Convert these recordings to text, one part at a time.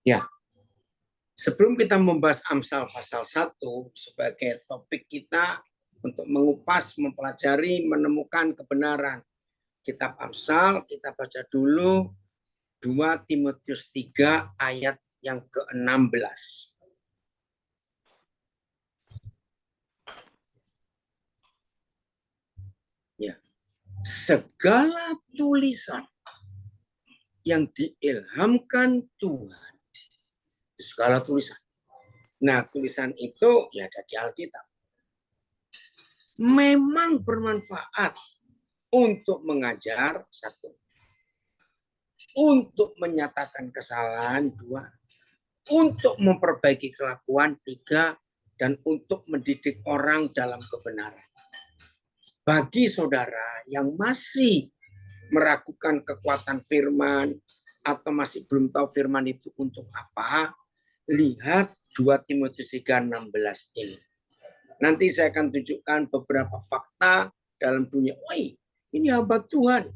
Ya, sebelum kita membahas Amsal pasal 1 sebagai topik kita untuk mengupas, mempelajari, menemukan kebenaran kitab Amsal, kita baca dulu 2 Timotius 3 ayat yang ke-16. Ya. Segala tulisan yang diilhamkan Tuhan, segala tulisan. Nah, tulisan itu ya ada di Alkitab. Memang bermanfaat untuk mengajar, 1. Untuk menyatakan kesalahan, 2. Untuk memperbaiki kelakuan, 3. Dan untuk mendidik orang dalam kebenaran. Bagi saudara yang masih meragukan kekuatan firman atau masih belum tahu firman itu untuk apa, lihat 2 Timotius 3:16 ini. Nanti saya akan tunjukkan beberapa fakta dalam dunia. Woi, ini hamba Tuhan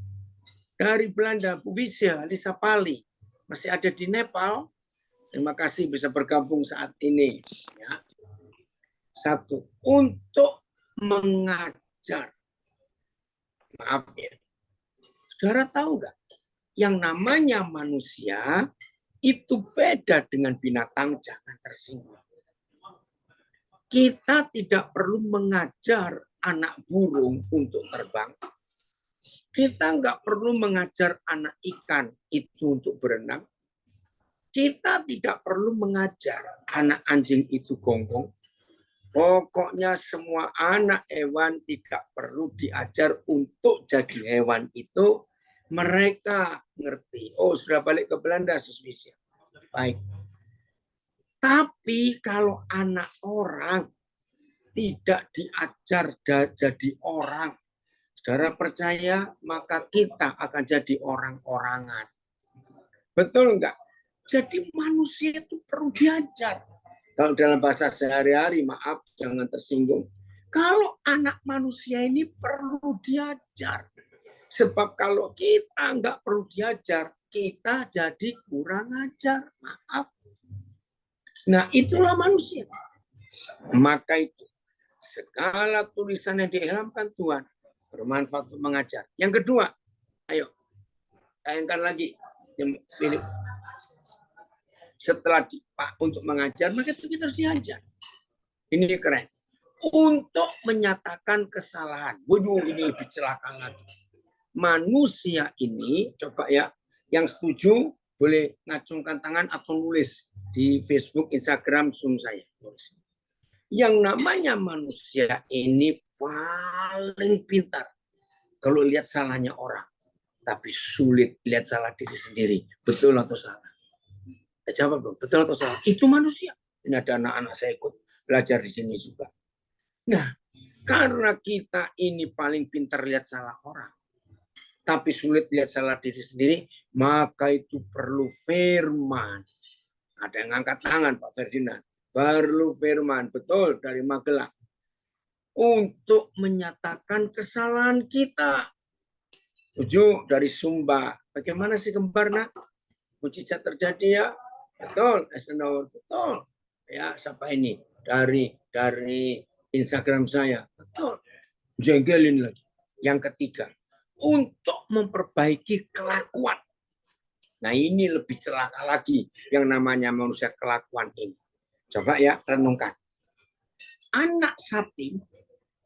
dari Belanda, Bu Wisya, Lisa Pali, masih ada di Nepal. Terima kasih bisa bergabung saat ini. Ya. 1, untuk mengajar. Maaf ya. Saudara tahu nggak? Yang namanya manusia itu beda dengan binatang, jangan tersinggung. Kita tidak perlu mengajar anak burung untuk terbang. Kita nggak perlu mengajar anak ikan itu untuk berenang. Kita tidak perlu mengajar anak anjing itu gonggong. Pokoknya semua anak hewan tidak perlu diajar untuk jadi hewan itu. Mereka ngerti. Oh, sudah balik ke Belanda, Suswisya. Baik. Tapi kalau anak orang tidak diajar jadi orang, saudara percaya, maka kita akan jadi orang-orangan. Betul enggak? Jadi manusia itu perlu diajar. Kalau dalam bahasa sehari-hari, maaf, jangan tersinggung. Kalau anak manusia ini perlu diajar. Sebab kalau kita nggak perlu diajar, kita jadi kurang ajar. Maaf. Nah, itulah manusia. Maka itu, segala tulisan yang diilhamkan Tuhan bermanfaat untuk mengajar. Yang kedua, ayo, tayangkan lagi. Setelah untuk mengajar, maka itu kita harus diajar. Ini keren. Untuk menyatakan kesalahan. Waduh, ini lebih celaka lagi. Manusia ini, coba ya, yang setuju boleh ngacungkan tangan atau nulis di Facebook, Instagram, Zoom saya. Yang namanya manusia ini paling pintar kalau lihat salahnya orang. Tapi sulit lihat salah diri sendiri. Betul atau salah? Jawab dong, betul atau salah? Itu manusia. Ini ada anak-anak saya ikut belajar di sini juga. Nah, karena kita ini paling pintar lihat salah orang, tapi sulit lihat salah diri sendiri, maka itu perlu firman. Ada yang angkat tangan, Pak Ferdinand. Perlu firman, betul, dari Magelang. Untuk menyatakan kesalahan kita. 7 dari Sumba. Bagaimana sih kembar, nak? Mujizat terjadi ya? Betul, betul. Ya, siapa ini? Dari Instagram saya. Betul. Jengkelin lagi. Yang ketiga, untuk memperbaiki kelakuan. Nah, ini lebih celaka lagi yang namanya manusia kelakuan ini. Coba ya, renungkan. Anak sapi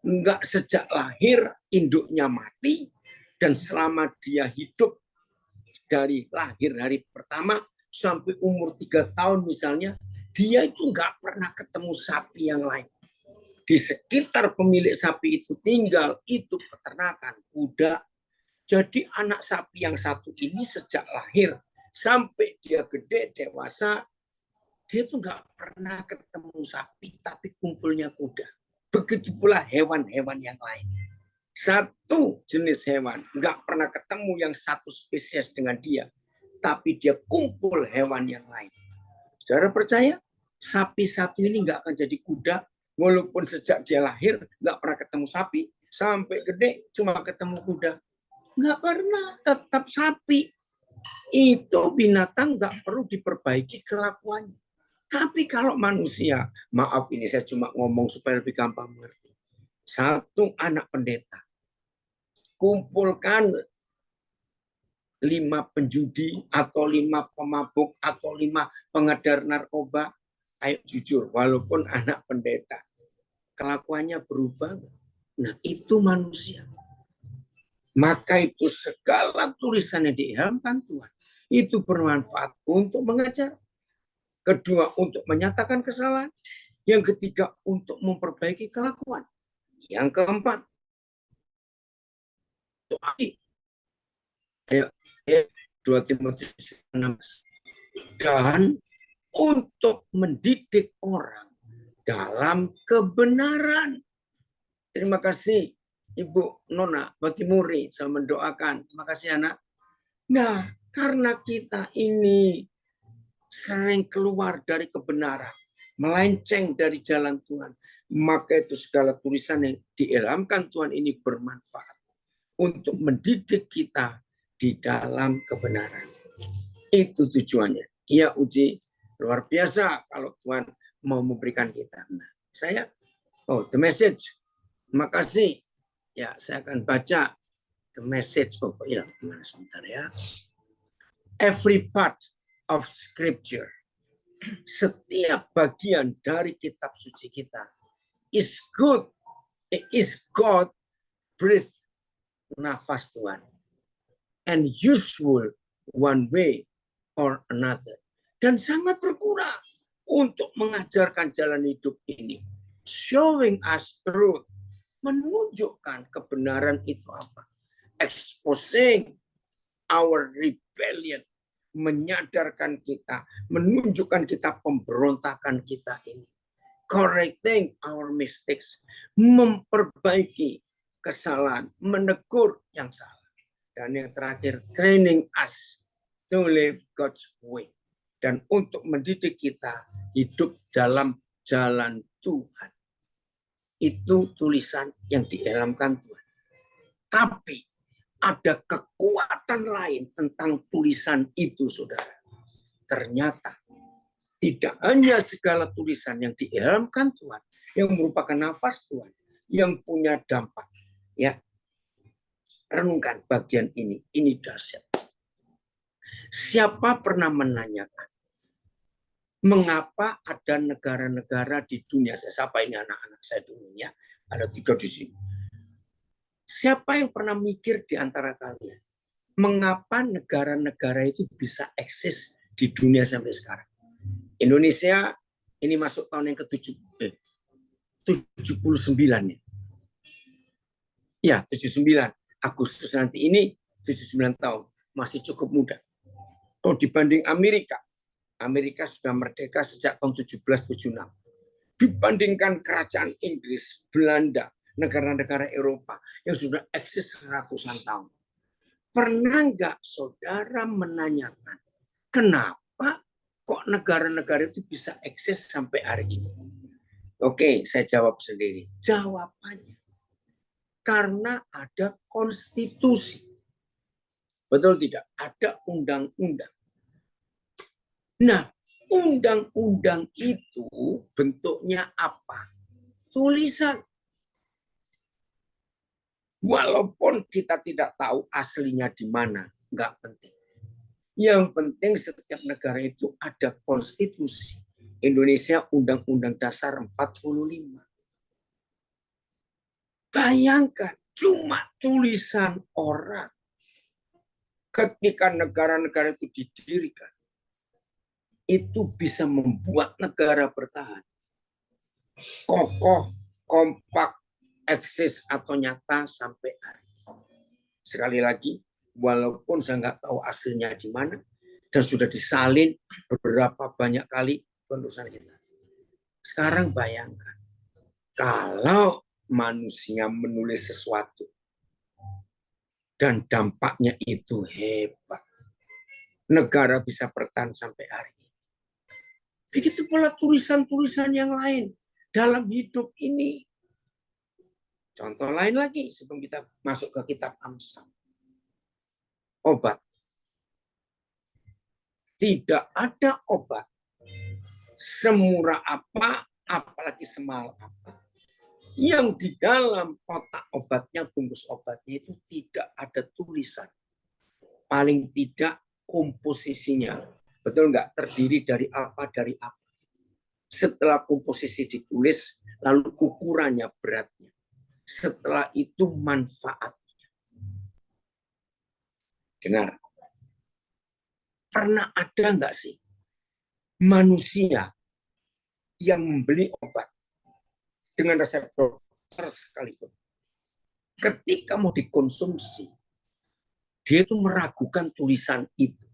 enggak sejak lahir induknya mati dan selama dia hidup dari lahir hari pertama sampai umur 3 tahun misalnya, dia itu nggak pernah ketemu sapi yang lain. Di sekitar pemilik sapi itu tinggal, itu peternakan, kuda. Jadi anak sapi yang satu ini sejak lahir sampai dia gede, dewasa, dia tuh nggak pernah ketemu sapi, tapi kumpulnya kuda. Begitu pula hewan-hewan yang lain. Satu jenis hewan nggak pernah ketemu yang satu spesies dengan dia, tapi dia kumpul hewan yang lain. Saudara percaya? Sapi satu ini nggak akan jadi kuda, walaupun sejak dia lahir nggak pernah ketemu sapi, sampai gede cuma ketemu kuda. Nggak pernah, tetap sapi. Itu binatang nggak perlu diperbaiki kelakuannya. Tapi kalau manusia, maaf ini saya cuma ngomong supaya lebih gampang mengerti. Satu anak pendeta, kumpulkan 5 penjudi atau 5 pemabuk atau 5 pengedar narkoba. Ayo jujur, walaupun anak pendeta, kelakuannya berubah. Nah itu manusia. Maka itu segala tulisan yang diilhamkan Tuhan itu bermanfaat untuk mengajar. Kedua, untuk menyatakan kesalahan. Yang ketiga, untuk memperbaiki kelakuan. Yang keempat, untuk ayo, 2 Timotius 6. Dan untuk mendidik orang dalam kebenaran. Terima kasih Ibu Nona Batimuri, saya mendoakan. Terima kasih anak. Nah, karena kita ini sering keluar dari kebenaran, melenceng dari jalan Tuhan, maka itu segala tulisan yang diilhamkan Tuhan ini bermanfaat untuk mendidik kita di dalam kebenaran. Itu tujuannya. Iya Uji, luar biasa kalau Tuhan mau memberikan kita. Nah, saya, the message. Terima kasih. Ya, saya akan baca the message. Sebentar ya. Every part of scripture, setiap bagian dari kitab suci kita is good. It is God breathed nafas Tuhan and useful one way or another, dan sangat berguna untuk mengajarkan jalan hidup ini, showing us truth, menunjukkan kebenaran itu apa, exposing our rebellion, menyadarkan kita, menunjukkan kita pemberontakan kita ini, correcting our mistakes, memperbaiki kesalahan, menegur yang salah. Dan yang terakhir, training us to live God's way. Dan untuk mendidik kita hidup dalam jalan Tuhan. Itu tulisan yang diilhamkan Tuhan. Tapi ada kekuatan lain tentang tulisan itu, saudara. Ternyata tidak hanya segala tulisan yang diilhamkan Tuhan, yang merupakan nafas Tuhan, yang punya dampak. Ya, renungkan bagian ini dahsyat. Siapa pernah menanyakan mengapa ada negara-negara di dunia? Saya sapa ini anak-anak saya dulu ya, ada 3 di sini. Siapa yang pernah mikir di antara kalian mengapa negara-negara itu bisa eksis di dunia sampai sekarang? Indonesia ini masuk tahun yang ke-79 ya. Ya, 79. Agustus nanti ini 79 tahun, masih cukup muda. Kalau dibanding Amerika, Amerika sudah merdeka sejak tahun 1776. Dibandingkan kerajaan Inggris, Belanda, negara-negara Eropa yang sudah eksis ratusan tahun. Pernah nggak saudara menanyakan, kenapa kok negara-negara itu bisa eksis sampai hari ini? Oke, saya jawab sendiri. Jawabannya, karena ada konstitusi. Betul tidak? Ada undang-undang. Nah, undang-undang itu bentuknya apa? Tulisan. Walaupun kita tidak tahu aslinya di mana, nggak penting. Yang penting setiap negara itu ada konstitusi. Indonesia Undang-Undang Dasar 45. Bayangkan, cuma tulisan orang. Ketika negara-negara itu didirikan, itu bisa membuat negara bertahan. Kokoh, kompak, eksis atau nyata sampai hari. Sekali lagi, walaupun saya nggak tahu aslinya di mana, dan sudah disalin beberapa banyak kali penulisan kita. Sekarang bayangkan, kalau manusia menulis sesuatu, dan dampaknya itu hebat, negara bisa bertahan sampai hari ini. Begitu pula tulisan-tulisan yang lain dalam hidup ini. Contoh lain lagi, sebelum kita masuk ke kitab Amsal. Obat. tidak ada obat semurah apa, apalagi semahal apa, yang di dalam kotak obatnya, bungkus obatnya itu tidak ada tulisan. Paling tidak komposisinya. Betul nggak? Terdiri dari apa, dari apa. Setelah komposisi ditulis, lalu ukurannya, beratnya. Setelah itu manfaatnya. Dengar. Pernah ada nggak sih manusia yang membeli obat dengan resep dokter sekalipun, ketika mau dikonsumsi, dia itu meragukan tulisan itu.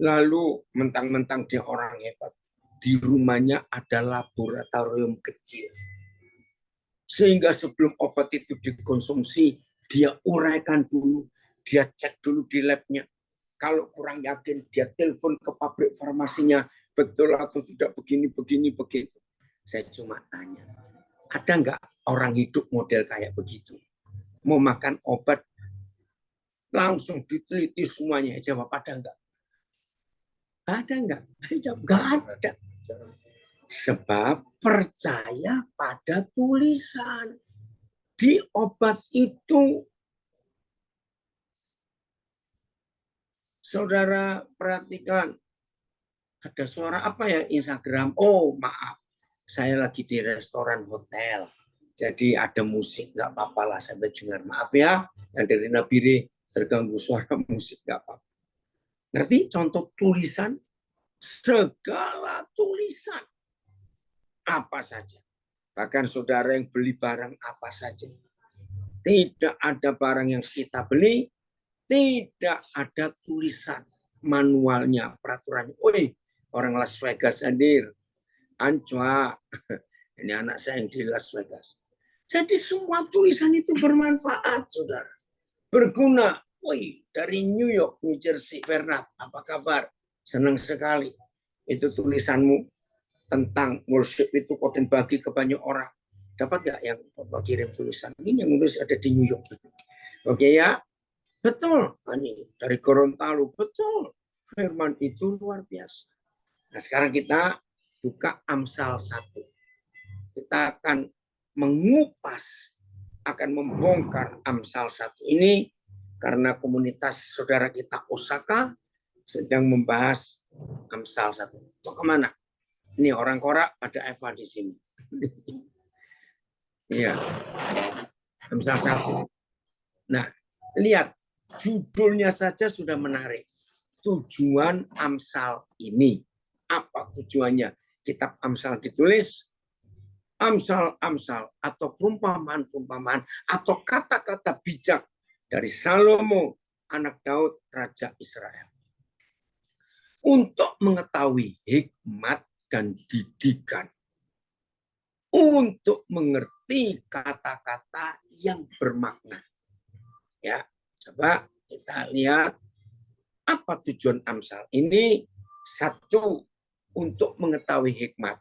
Lalu mentang-mentang dia orang hebat, di rumahnya ada laboratorium kecil. Sehingga sebelum obat itu dikonsumsi, dia uraikan dulu, dia cek dulu di labnya. Kalau kurang yakin, dia telepon ke pabrik farmasinya, betul atau tidak begini, begitu. Saya cuma tanya, ada nggak orang hidup model kayak begitu? Mau makan obat, langsung diteliti semuanya. Jawab, ada nggak? Ada nggak? Saya jawab, nggak ada. Sebab percaya pada tulisan. Di obat itu, saudara perhatikan, ada suara apa ya Instagram? Oh maaf, saya lagi di restoran hotel. Jadi ada musik, nggak apa-apa lah sampai dengar. Maaf ya, yang dari Nabire terganggu suara musik, nggak apa-apa. Ngerti contoh tulisan? Segala tulisan. Apa saja. Bahkan saudara yang beli barang apa saja. Tidak ada barang yang kita beli, tidak ada tulisan manualnya, peraturannya. Woi, orang Las Vegas hadir. Ancua. Ini anak saya yang di Las Vegas. Jadi semua tulisan itu bermanfaat, saudara. Berguna. Woi, dari New York, New Jersey, Bernard, apa kabar? Senang sekali. Itu tulisanmu tentang worship itu kau bagi ke banyak orang. Dapat nggak yang Bapak kirim tulisan? Ini yang nulis ada di New York. Oke ya? Betul. Ini dari Gorontalo. Betul. Firman itu luar biasa. Nah sekarang kita buka Amsal 1. Kita akan mengupas, akan membongkar Amsal 1 ini karena komunitas saudara kita Osaka sedang membahas Amsal 1. Mau kemana? Ini orang Korak, ada Eva di sini. Iya. Amsal 1. Nah, lihat judulnya saja sudah menarik. Tujuan Amsal ini. Apa tujuannya? Kitab Amsal ditulis, Amsal-amsal atau perumpamaan-perumpamaan atau kata-kata bijak dari Salomo, anak Daud, Raja Israel. Untuk mengetahui hikmat dan didikan. Untuk mengerti kata-kata yang bermakna. Ya, coba kita lihat apa tujuan Amsal. Ini 1, untuk mengetahui hikmat.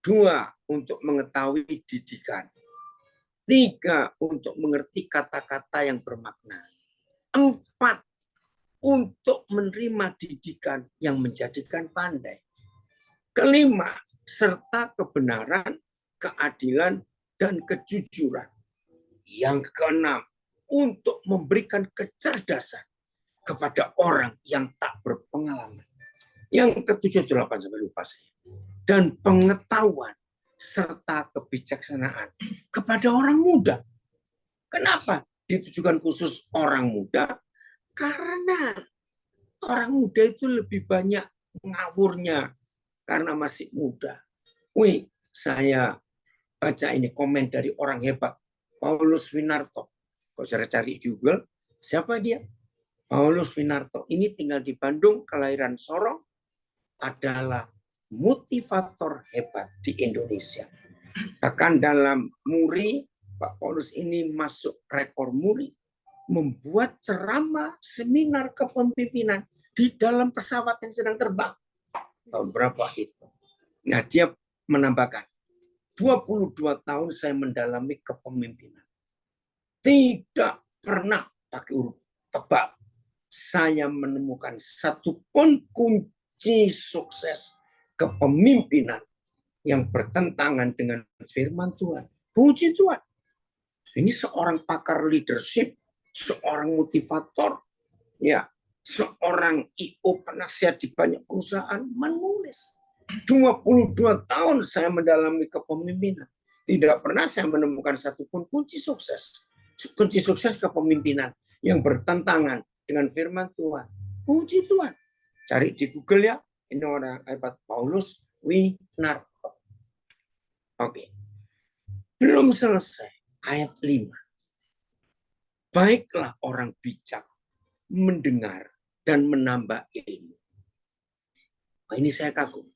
2, untuk mengetahui didikan. 3, untuk mengerti kata-kata yang bermakna. 4, untuk menerima didikan yang menjadikan pandai. 5, serta kebenaran, keadilan, dan kejujuran. Yang 6, untuk memberikan kecerdasan kepada orang yang tak berpengalaman. Yang ke-7, 8 sampai lupa saya. Dan pengetahuan serta kebijaksanaan kepada orang muda. Kenapa ditujukan khusus orang muda? Karena orang muda itu lebih banyak ngawurnya karena masih muda. Wih, saya baca ini komen dari orang hebat, Paulus Winarto. Kalau saya cari di Google, siapa dia? Paulus Winarto. Ini tinggal di Bandung, kelahiran Sorong, adalah motivator hebat di Indonesia. Bahkan dalam Muri, Pak Paulus ini masuk rekor Muri, membuat ceramah seminar kepemimpinan di dalam pesawat yang sedang terbang. Tahun berapa itu? Nah, dia menambahkan, 22 tahun saya mendalami kepemimpinan. Tidak pernah pakai huruf tebal. saya menemukan satu pun kunci sukses kepemimpinan yang bertentangan dengan firman Tuhan. Puji Tuhan. Ini seorang pakar leadership, seorang motivator, ya, seorang IO penasihat di banyak perusahaan menulis. 22 tahun saya mendalami kepemimpinan. Tidak pernah saya menemukan satupun kunci sukses. Kunci sukses kepemimpinan yang bertentangan dengan firman Tuhan. Puji Tuhan. Cari di Google ya. Ini orang hebat, Paulus Winarko. Oke. Belum selesai. Ayat 5. Baiklah orang bijak mendengar dan menambah ilmu. Nah, ini saya kagum.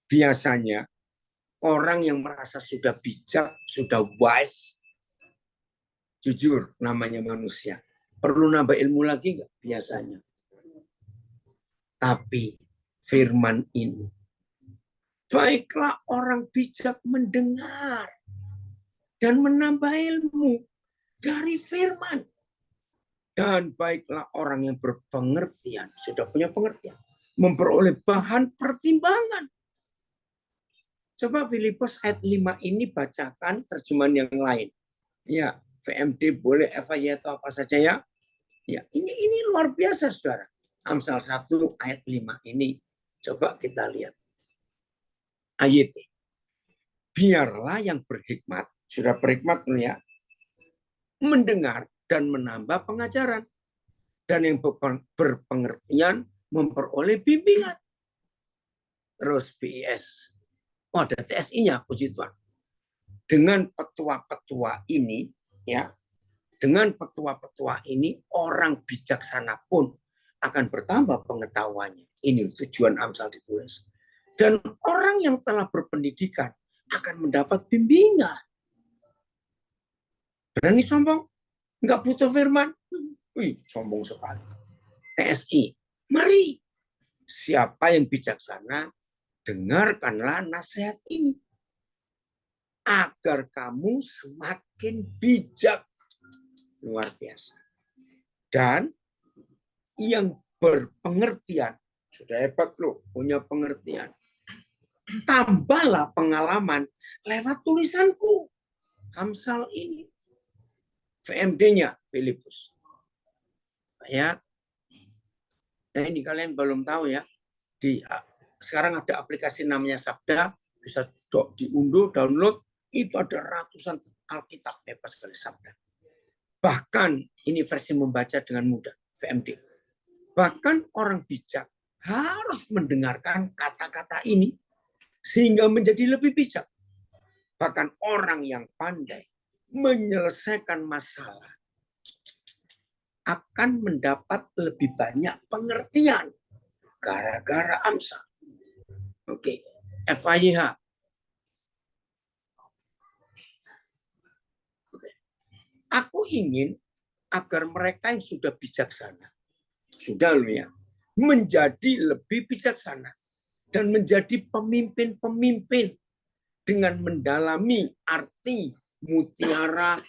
Biasanya orang yang merasa sudah bijak, sudah wise, jujur namanya manusia. Perlu nambah ilmu lagi nggak biasanya? Tapi firman ini, baiklah orang bijak mendengar dan menambah ilmu dari firman. Dan baiklah orang yang berpengertian, sudah punya pengertian, memperoleh bahan pertimbangan. Coba Filipus ayat 5 ini bacakan terjemahan yang lain. Ya, VMD boleh, FAY atau apa saja ya. Ya, ini luar biasa Saudara. Amsal 1 ayat 5 ini coba kita lihat. Ayat. Biarlah yang berhikmat, sudah berhikmat ya, mendengar dan menambah pengajaran. Dan yang berpengertian memperoleh bimbingan. Terus BIS. Oh, ada TSI-nya, puji Tuhan. Dengan petua-petua ini, ya, dengan petua-petua ini, orang bijaksana pun akan bertambah pengetahuannya. Ini tujuan Amsal ditulis. Dan orang yang telah berpendidikan akan mendapat bimbingan. Berani sombong? Nggak butuh firman? Wih, sombong sekali. TSI, mari. Siapa yang bijaksana, dengarkanlah nasihat ini. Agar kamu semakin bijak. Luar biasa. Dan yang berpengertian, sudah hebat loh, punya pengertian. Tambahlah pengalaman lewat tulisanku. Amsal ini. VMD-nya Filipus. Ya. Nah ini kalian belum tahu ya. Sekarang ada aplikasi namanya Sabda. Bisa diunduh, download. Itu ada ratusan Alkitab, bebas sekali Sabda. Bahkan ini versi membaca dengan mudah. VMD. Bahkan orang bijak harus mendengarkan kata-kata ini sehingga menjadi lebih bijak. Bahkan orang yang pandai menyelesaikan masalah akan mendapat lebih banyak pengertian gara-gara Amsal. Oke, FAYH. Aku ingin agar mereka yang sudah bijaksana, sudah loh ya, menjadi lebih bijaksana dan menjadi pemimpin-pemimpin dengan mendalami arti mutiara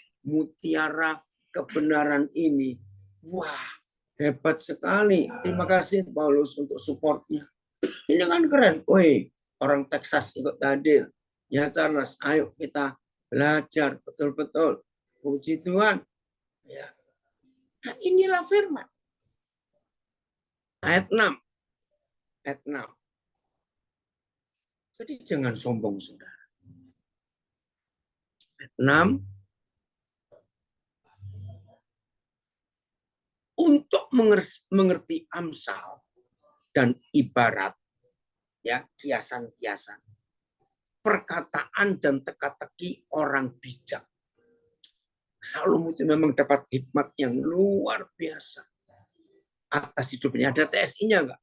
kebenaran ini. Wah, hebat sekali. Terima kasih Paulus untuk supportnya. Ini kan keren. Woi, orang Texas ikut hadir. Ya Charles, ayo kita belajar betul-betul. Puji Tuhan. Ya. Nah, inilah firman. Ayat 6. Ayat 6. Jadi jangan sombong, saudara. Ayat 6. Untuk mengerti Amsal dan ibarat, ya, kiasan-kiasan, perkataan dan teka-teki orang bijak. Salomo itu memang dapat hikmat yang luar biasa atas hidupnya. Ada TSI-nya enggak?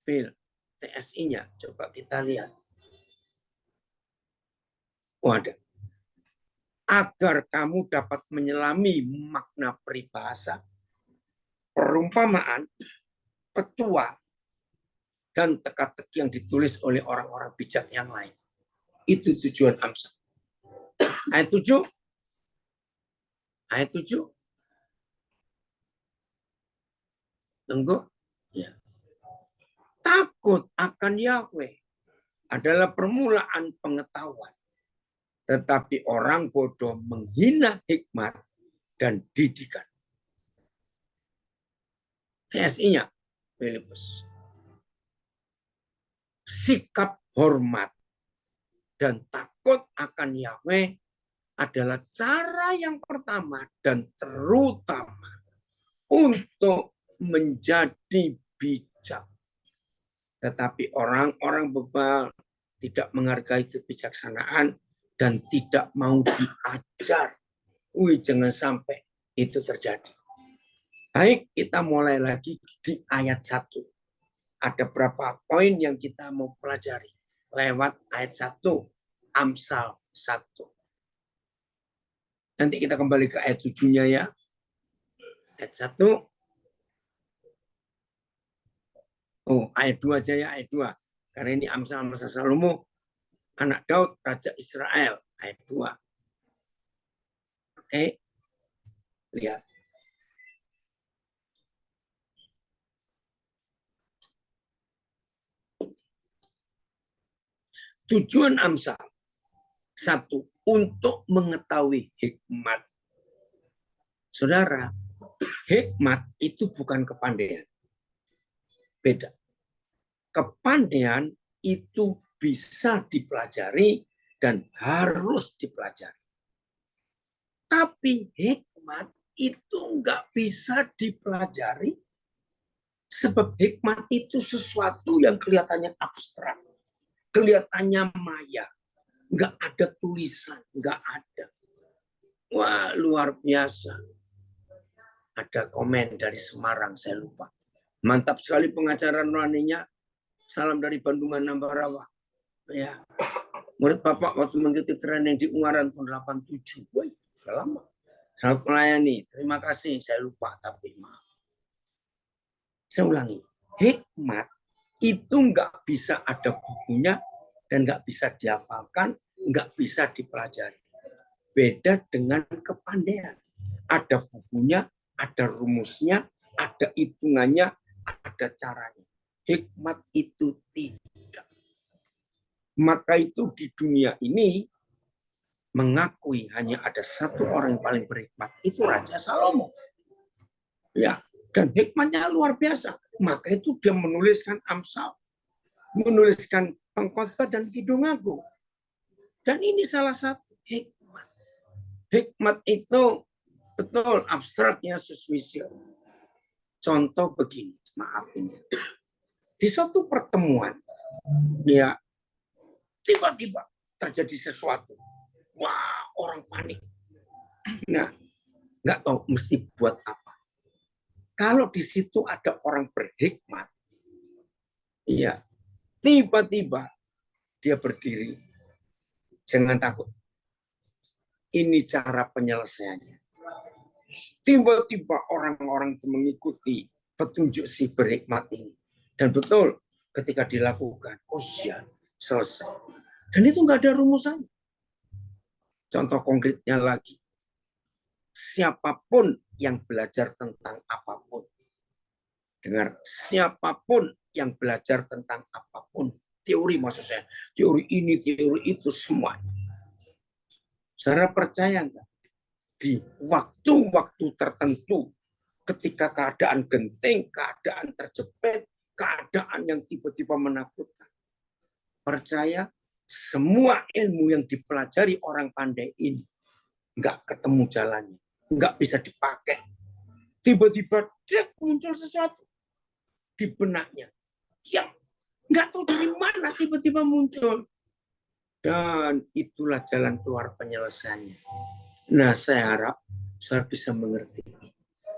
Phil, TSI-nya coba kita lihat. Oh, ada. Agar kamu dapat menyelami makna peribahasa, perumpamaan, petua, dan teka-teki yang ditulis oleh orang-orang bijak yang lain. Itu tujuan Amsal. Ayat 7. Ayat 7. Tunggu. Ya. Takut akan Yahweh adalah permulaan pengetahuan. Tetapi orang bodoh menghina hikmat dan didikan. TSI-nya, Filipus. Sikap hormat dan takut akan Yahweh adalah cara yang pertama dan terutama untuk menjadi bijak. Tetapi orang-orang bebal tidak menghargai kebijaksanaan dan tidak mau diajar. Jangan sampai itu terjadi. Baik, kita mulai lagi di ayat 1. Ada berapa poin yang kita mau pelajari lewat ayat 1, Amsal 1. Nanti kita kembali ke ayat 7-nya ya. Ayat 1. Ayat 2 aja ya, ayat 2. Karena ini Amsal masa Salomo, anak Daud, Raja Israel. Ayat 2. Oke. Lihat. Tujuan Amsal. 1. Untuk mengetahui hikmat. Saudara, hikmat itu bukan kepandaian. Beda. Kepandaian itu bisa dipelajari dan harus dipelajari. Tapi hikmat itu nggak bisa dipelajari sebab hikmat itu sesuatu yang kelihatannya abstrak, kelihatannya maya, nggak ada tulisan, nggak ada. Wah, luar biasa. Ada komen dari Semarang, saya lupa. Mantap sekali pengajaran rohaninya. Salam dari Bandungan Ambarawa. Ya, murid Bapak waktu mengikuti training di Ungaran tahun 87. Wah, sudah lama. Selamat melayani. Terima kasih. Saya lupa, tapi maaf. Saya ulangi. Hikmat itu nggak bisa ada bukunya dan nggak bisa dihafalkan, nggak bisa dipelajari. Beda dengan kepandaian. Ada bukunya, ada rumusnya, ada hitungannya, ada caranya. Hikmat itu tidak. Maka itu di dunia ini mengakui hanya ada satu orang yang paling berhikmat. Itu Raja Salomo. Ya, dan hikmatnya luar biasa. Maka itu dia menuliskan Amsal, menuliskan Pengkhotbah dan Kidung Agung. Dan ini salah satu hikmat. Hikmat itu betul abstraknya Suswisio. Contoh begini, maaf ini. Di suatu pertemuan, ya tiba-tiba terjadi sesuatu. Wah, orang panik. Nah, nggak tahu mesti buat apa. Kalau di situ ada orang berhikmat, ya tiba-tiba dia berdiri. Jangan takut. Ini cara penyelesaiannya. Tiba-tiba orang-orang itu mengikuti petunjuk si berhikmat ini. Dan betul, ketika dilakukan, oh iya, selesai. Dan itu nggak ada rumusan. Contoh konkretnya lagi. Siapapun yang belajar tentang apapun. Dengar, siapapun yang belajar tentang apapun. Teori maksud saya. Teori ini, teori itu, semua. Saudara percaya nggak? Di waktu-waktu tertentu, ketika keadaan genting, keadaan terjepit, keadaan yang tiba-tiba menakutkan. Percaya, semua ilmu yang dipelajari orang pandai ini nggak ketemu jalannya, nggak bisa dipakai. Tiba-tiba dia muncul sesuatu di benaknya yang nggak tahu dari mana tiba-tiba muncul. Dan itulah jalan keluar penyelesaiannya. Nah, saya harap saya bisa mengerti.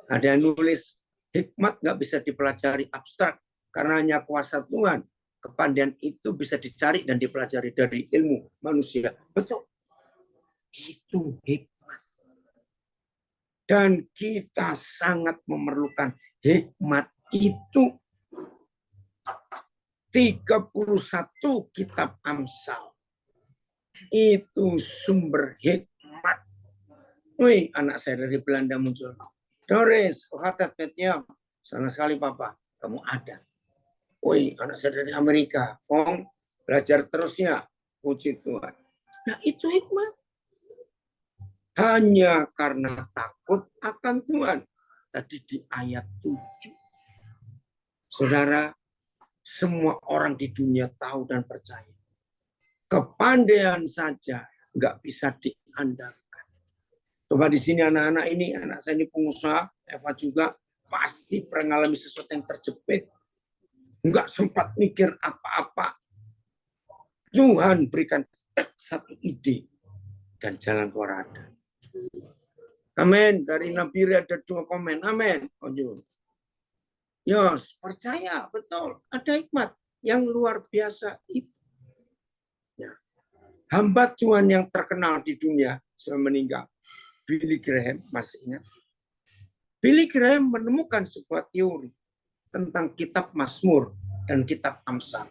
Ada yang nulis, hikmat nggak bisa dipelajari abstrak, karena hanya kuasa Tuhan. Kepandaian itu bisa dicari dan dipelajari dari ilmu manusia. Betul. Itu hikmat. Dan kita sangat memerlukan hikmat itu. 31 kitab Amsal. Itu sumber hikmat. Wih, anak saya dari Belanda muncul. Doris, Hatat Petiam. Senang sekali Papa, kamu ada. Woi, anak saya dari Amerika. Ong, belajar terus ya. Puji Tuhan. Nah, itu hikmah. Hanya karena takut akan Tuhan. Tadi di ayat 7. Saudara, semua orang di dunia tahu dan percaya. Kepandaian saja nggak bisa diandalkan. Coba di sini anak-anak ini, anak saya ini pengusaha, Eva juga, pasti pernah mengalami sesuatu yang terjepit. Nggak sempat mikir apa-apa. Tuhan berikan satu ide dan jalan keluar ada. Amin. Dari Nabi ada 2 komen. Amin. Yos, percaya betul. Ada hikmat yang luar biasa itu. Ya. Hamba Tuhan yang terkenal di dunia sudah meninggal. Billy Graham, masih ingat? Billy Graham menemukan sebuah teori tentang kitab Mazmur dan kitab Amsal.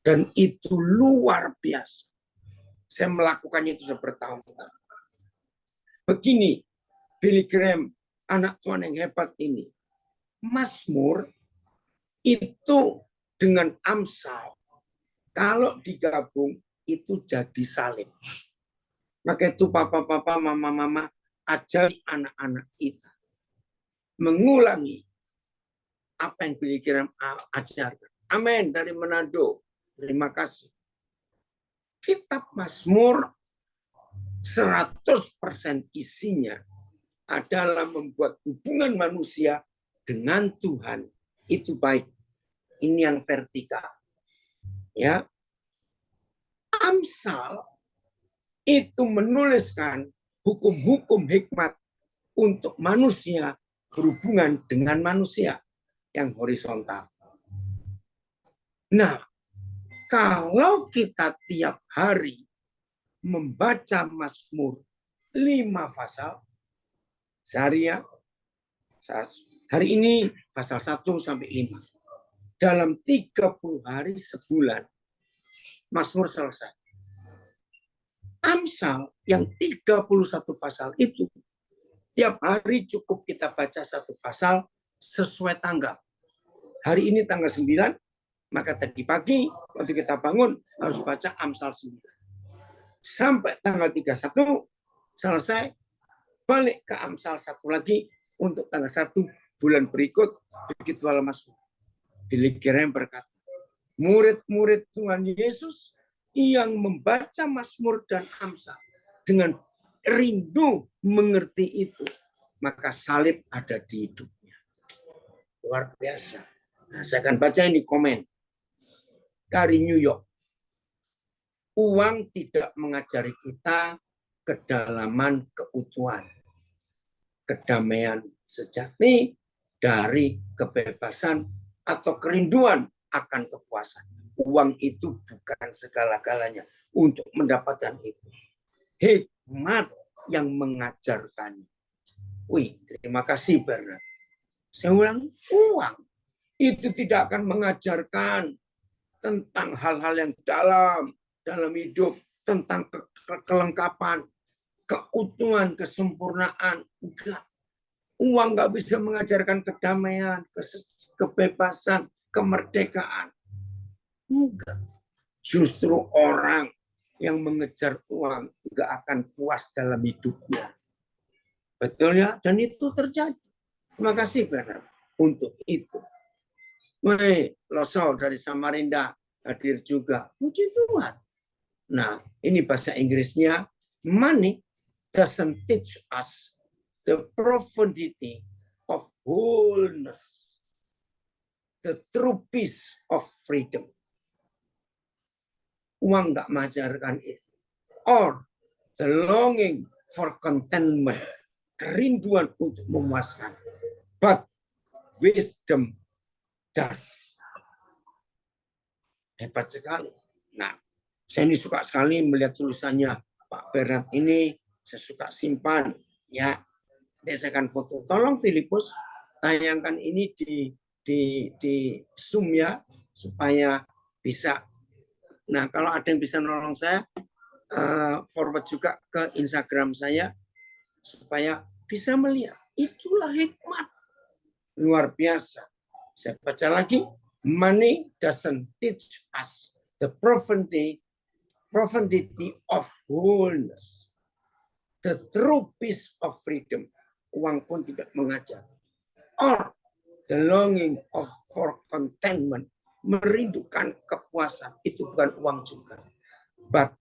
Dan itu luar biasa. Saya melakukannya itu sudah bertahun-tahun. Begini, Billy Graham, anak Tuhan yang hebat ini. Mazmur itu dengan Amsal, kalau digabung itu jadi salib. Maka itu papa-papa, mama-mama, ajari anak-anak kita mengulangi apa yang Billy Graham ajarkan. Amin, dari Manado. Terima kasih. Kitab Mazmur 100% isinya adalah membuat hubungan manusia dengan Tuhan itu baik. Ini yang vertikal. Ya. Amsal itu menuliskan hukum-hukum hikmat untuk manusia berhubungan dengan manusia yang horizontal. Nah, kalau kita tiap hari membaca Mazmur 5 pasal sehari ya, hari ini pasal 1 sampai 5. Dalam 30 hari sebulan Mazmur selesai. Amsal yang 31 pasal itu tiap hari cukup kita baca 1 pasal sesuai tanggal. Hari ini tanggal 9, maka tadi pagi waktu kita bangun harus baca Amsal 9. Sampai tanggal 31 selesai, balik ke Amsal 1 lagi untuk tanggal 1 bulan berikut, begitu Mazmur. Billy Graham berkata, murid-murid Tuhan Yesus yang membaca Mazmur dan Amsal dengan rindu mengerti itu, maka salib ada di hidupnya. Luar biasa. Nah, saya akan baca ini komen dari New York. Uang tidak mengajari kita kedalaman keutuhan, kedamaian sejati dari kebebasan atau kerinduan akan kepuasan. Uang itu bukan segala-galanya untuk mendapatkan itu. Hikmat yang mengajarkan. Wih, terima kasih Bernard. Saya ulang, uang itu tidak akan mengajarkan tentang hal-hal yang dalam hidup, tentang kelengkapan, keutuhan, kesempurnaan. Enggak. Uang nggak bisa mengajarkan kedamaian, kebebasan, kemerdekaan. Enggak. Justru orang yang mengejar uang nggak akan puas dalam hidupnya. Betul ya? Dan itu terjadi. Terima kasih Bernard untuk itu. Woi, Losol dari Samarinda hadir juga. Puji Tuhan. Nah, ini bahasa Inggrisnya, money doesn't teach us the profundity of wholeness, the true peace of freedom. Uang nggak mengajarkan itu. Or the longing for contentment, kerinduan untuk memuaskan. But wisdom does. Hebat sekali. Nah, saya ini suka sekali melihat tulisannya Pak Bernard ini, saya suka simpan. Ya, saya akan foto. Tolong Filipus tayangkan ini di Zoom ya, supaya bisa. Nah, kalau ada yang bisa nolong saya, forward juga ke Instagram saya, supaya bisa melihat. Itulah hikmat. Luar biasa. Saya baca lagi. Money doesn't teach us the profundity of wholeness. The true peace of freedom. Uang pun tidak mengajar. Or the longing for contentment. Merindukan kepuasan. Itu bukan uang juga. But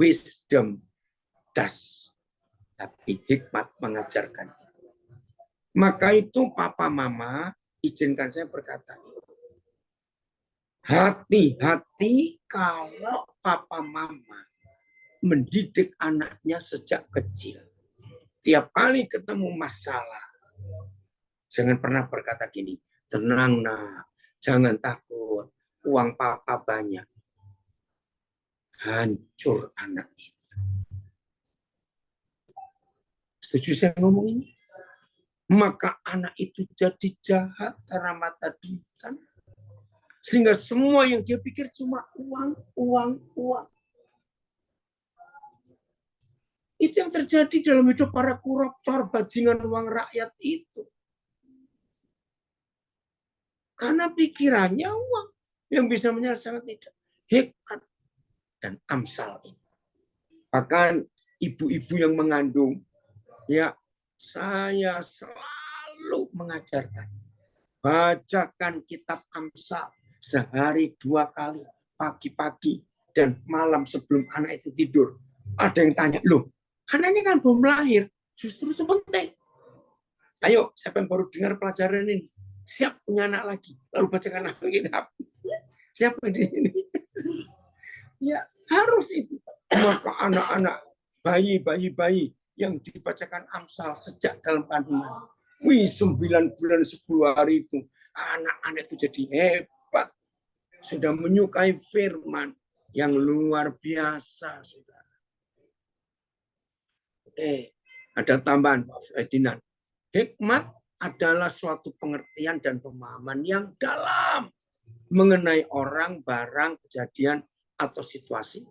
wisdom does. Tapi hikmat mengajarkan. Maka itu papa mama, izinkan saya berkata. Hati-hati kalau papa mama mendidik anaknya sejak kecil. Tiap kali ketemu masalah, jangan pernah berkata gini, tenang nak, jangan takut, uang papa banyak. Hancur anak itu. Setuju saya ngomong ini? Maka anak itu jadi jahat karena mata duitan. Sehingga semua yang dia pikir cuma uang, uang, uang. Itu yang terjadi dalam hidup para koruptor, bajingan uang rakyat itu. Karena pikirannya uang yang bisa menyelesaikan tidak. Hikmat dan amsal ini. Bahkan ibu-ibu yang mengandung, ya saya selalu mengajarkan. Bacakan kitab Amsal sehari 2 kali, pagi-pagi dan malam sebelum anak itu tidur. Ada yang tanya, loh, anaknya kan belum lahir, justru itu penting. Ayo, siapa yang baru dengar pelajaran ini? Siap punya anak lagi, lalu bacakan kitab. Siapa di sini? Ya, harus itu. Maka anak-anak, bayi yang dibacakan Amsal sejak dalam kandungan. 9 bulan 10 hari itu, anak-anak itu jadi hebat. Sudah menyukai firman yang luar biasa, saudara. Ada tambahan, Pak Ferdinand. Hikmat adalah suatu pengertian dan pemahaman yang dalam mengenai orang, barang, kejadian, atau situasi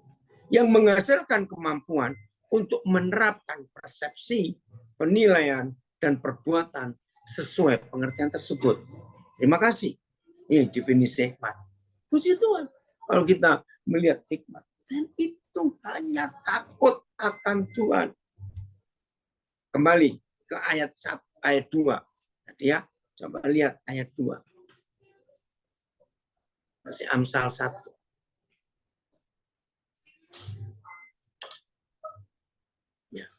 yang menghasilkan kemampuan untuk menerapkan persepsi, penilaian, dan perbuatan sesuai pengertian tersebut. Terima kasih. Ini definisi hikmat. Puji Tuhan. Kalau kita melihat hikmat, dan itu hanya takut akan Tuhan. Kembali ke ayat 1, ayat 2. Tadi ya, coba lihat ayat 2. Masih Amsal 1. Ya.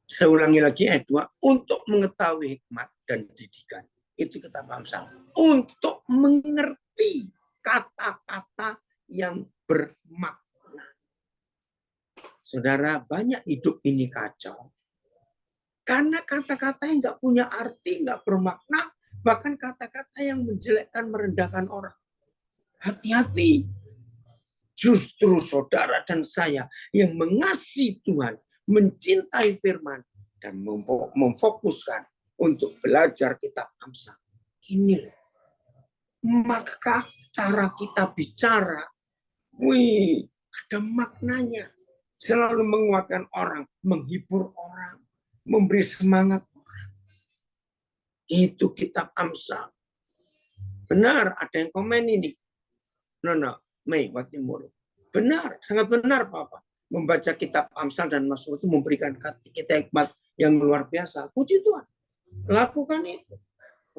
Saya ulangi lagi ayat 2. Untuk mengetahui hikmat dan didikan. Itu kitab Amsal. Untuk mengerti kata-kata yang bermakna. Saudara, banyak hidup ini kacau. Karena kata-kata yang nggak punya arti, nggak bermakna, bahkan kata-kata yang menjelekkan, merendahkan orang. Hati-hati. Justru saudara dan saya yang mengasihi Tuhan, mencintai firman, dan memfokuskan untuk belajar kitab Amsal. Ini. Maka cara kita bicara, ada maknanya. Selalu menguatkan orang, menghibur orang, memberi semangat orang. Itu kitab Amsal. Benar, ada yang komen ini. No, Mei, Watimur. Benar, sangat benar, Papa. Membaca kitab Amsal dan Mazmur itu memberikan kita hikmat yang luar biasa. Puji Tuhan. Lakukan itu.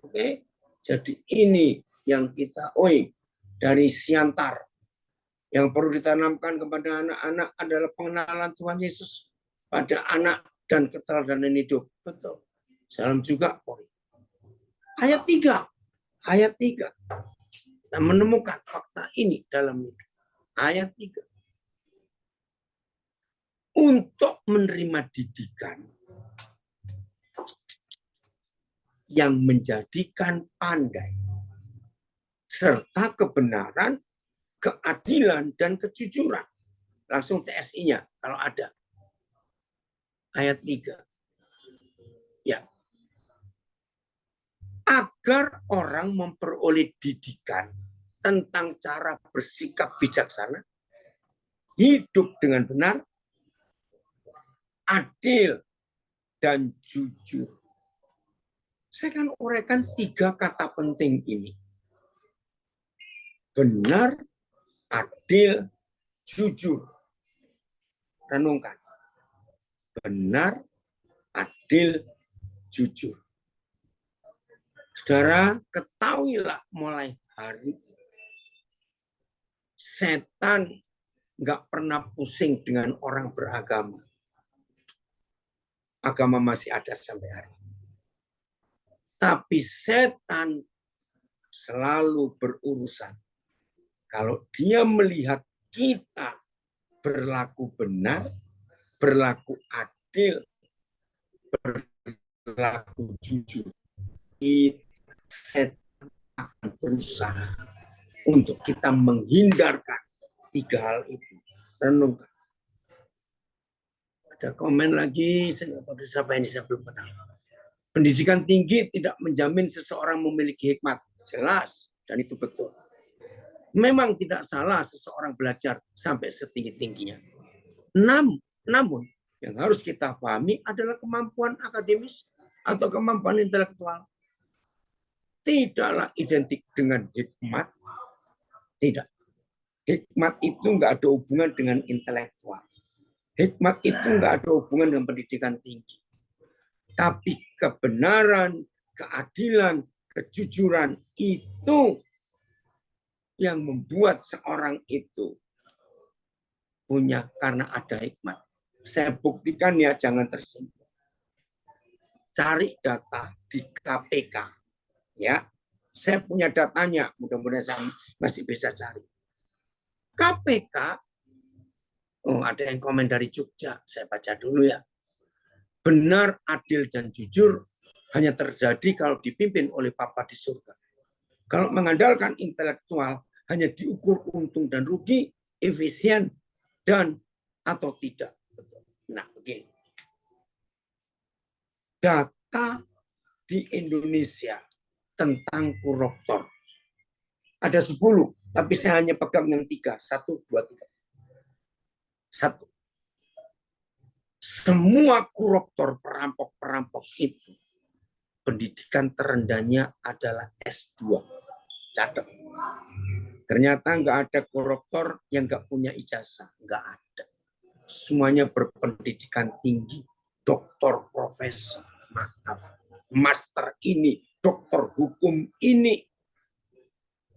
Oke. Jadi ini yang kita, dari Siantar. Yang perlu ditanamkan kepada anak-anak adalah pengenalan Tuhan Yesus pada anak dan keteladanan hidup. Betul. Salam juga, Ayat 3. Ayat 3. Kita menemukan fakta ini dalam hidup. Ayat 3. Untuk menerima didikan yang menjadikan pandai, serta kebenaran, keadilan, dan kejujuran. Langsung TSI-nya kalau ada. Ayat 3. Ya. Agar orang memperoleh didikan tentang cara bersikap bijaksana, hidup dengan benar, adil, dan jujur. Saya akan uraikan 3 kata penting ini. Benar, adil, jujur. Renungkan. Benar, adil, jujur. Saudara, ketahuilah mulai hari setan nggak pernah pusing dengan orang beragama. Agama masih ada sampai hari ini. Tapi setan selalu berurusan. Kalau dia melihat kita berlaku benar, berlaku adil, berlaku jujur, setan akan berusaha untuk kita menghindarkan 3 hal itu. Renungkan. Ada komen lagi, saya nggak tahu siapa ini, saya belum kenal. Pendidikan tinggi tidak menjamin seseorang memiliki hikmat. Jelas, dan itu betul. Memang tidak salah seseorang belajar sampai setinggi-tingginya. Namun, yang harus kita pahami adalah kemampuan akademis atau kemampuan intelektual. Tidaklah identik dengan hikmat. Tidak. Hikmat itu nggak ada hubungan dengan intelektual. Hikmat itu nggak ada hubungan dengan pendidikan tinggi. Tapi kebenaran, keadilan, kejujuran itu yang membuat seorang itu punya karena ada hikmat. Saya buktikan ya, jangan tersinggung. Cari data di KPK. Ya, saya punya datanya, mudah-mudahan saya masih bisa cari. KPK, oh ada yang komen dari Jogja, saya baca dulu ya. Benar, adil, dan jujur hanya terjadi kalau dipimpin oleh Papa di surga. Kalau mengandalkan intelektual, hanya diukur untung dan rugi, efisien, dan atau tidak. Nah, begini. Data di Indonesia tentang koruptor. Ada 10, tapi saya hanya pegang yang 3. 1, 2, 3. 1. Semua koruptor, perampok-perampok itu pendidikan terendahnya adalah S2. Catat. Ternyata nggak ada koruptor yang nggak punya ijazah. Nggak ada. Semuanya berpendidikan tinggi. Doktor, profesor, maaf. Master ini, doktor hukum ini.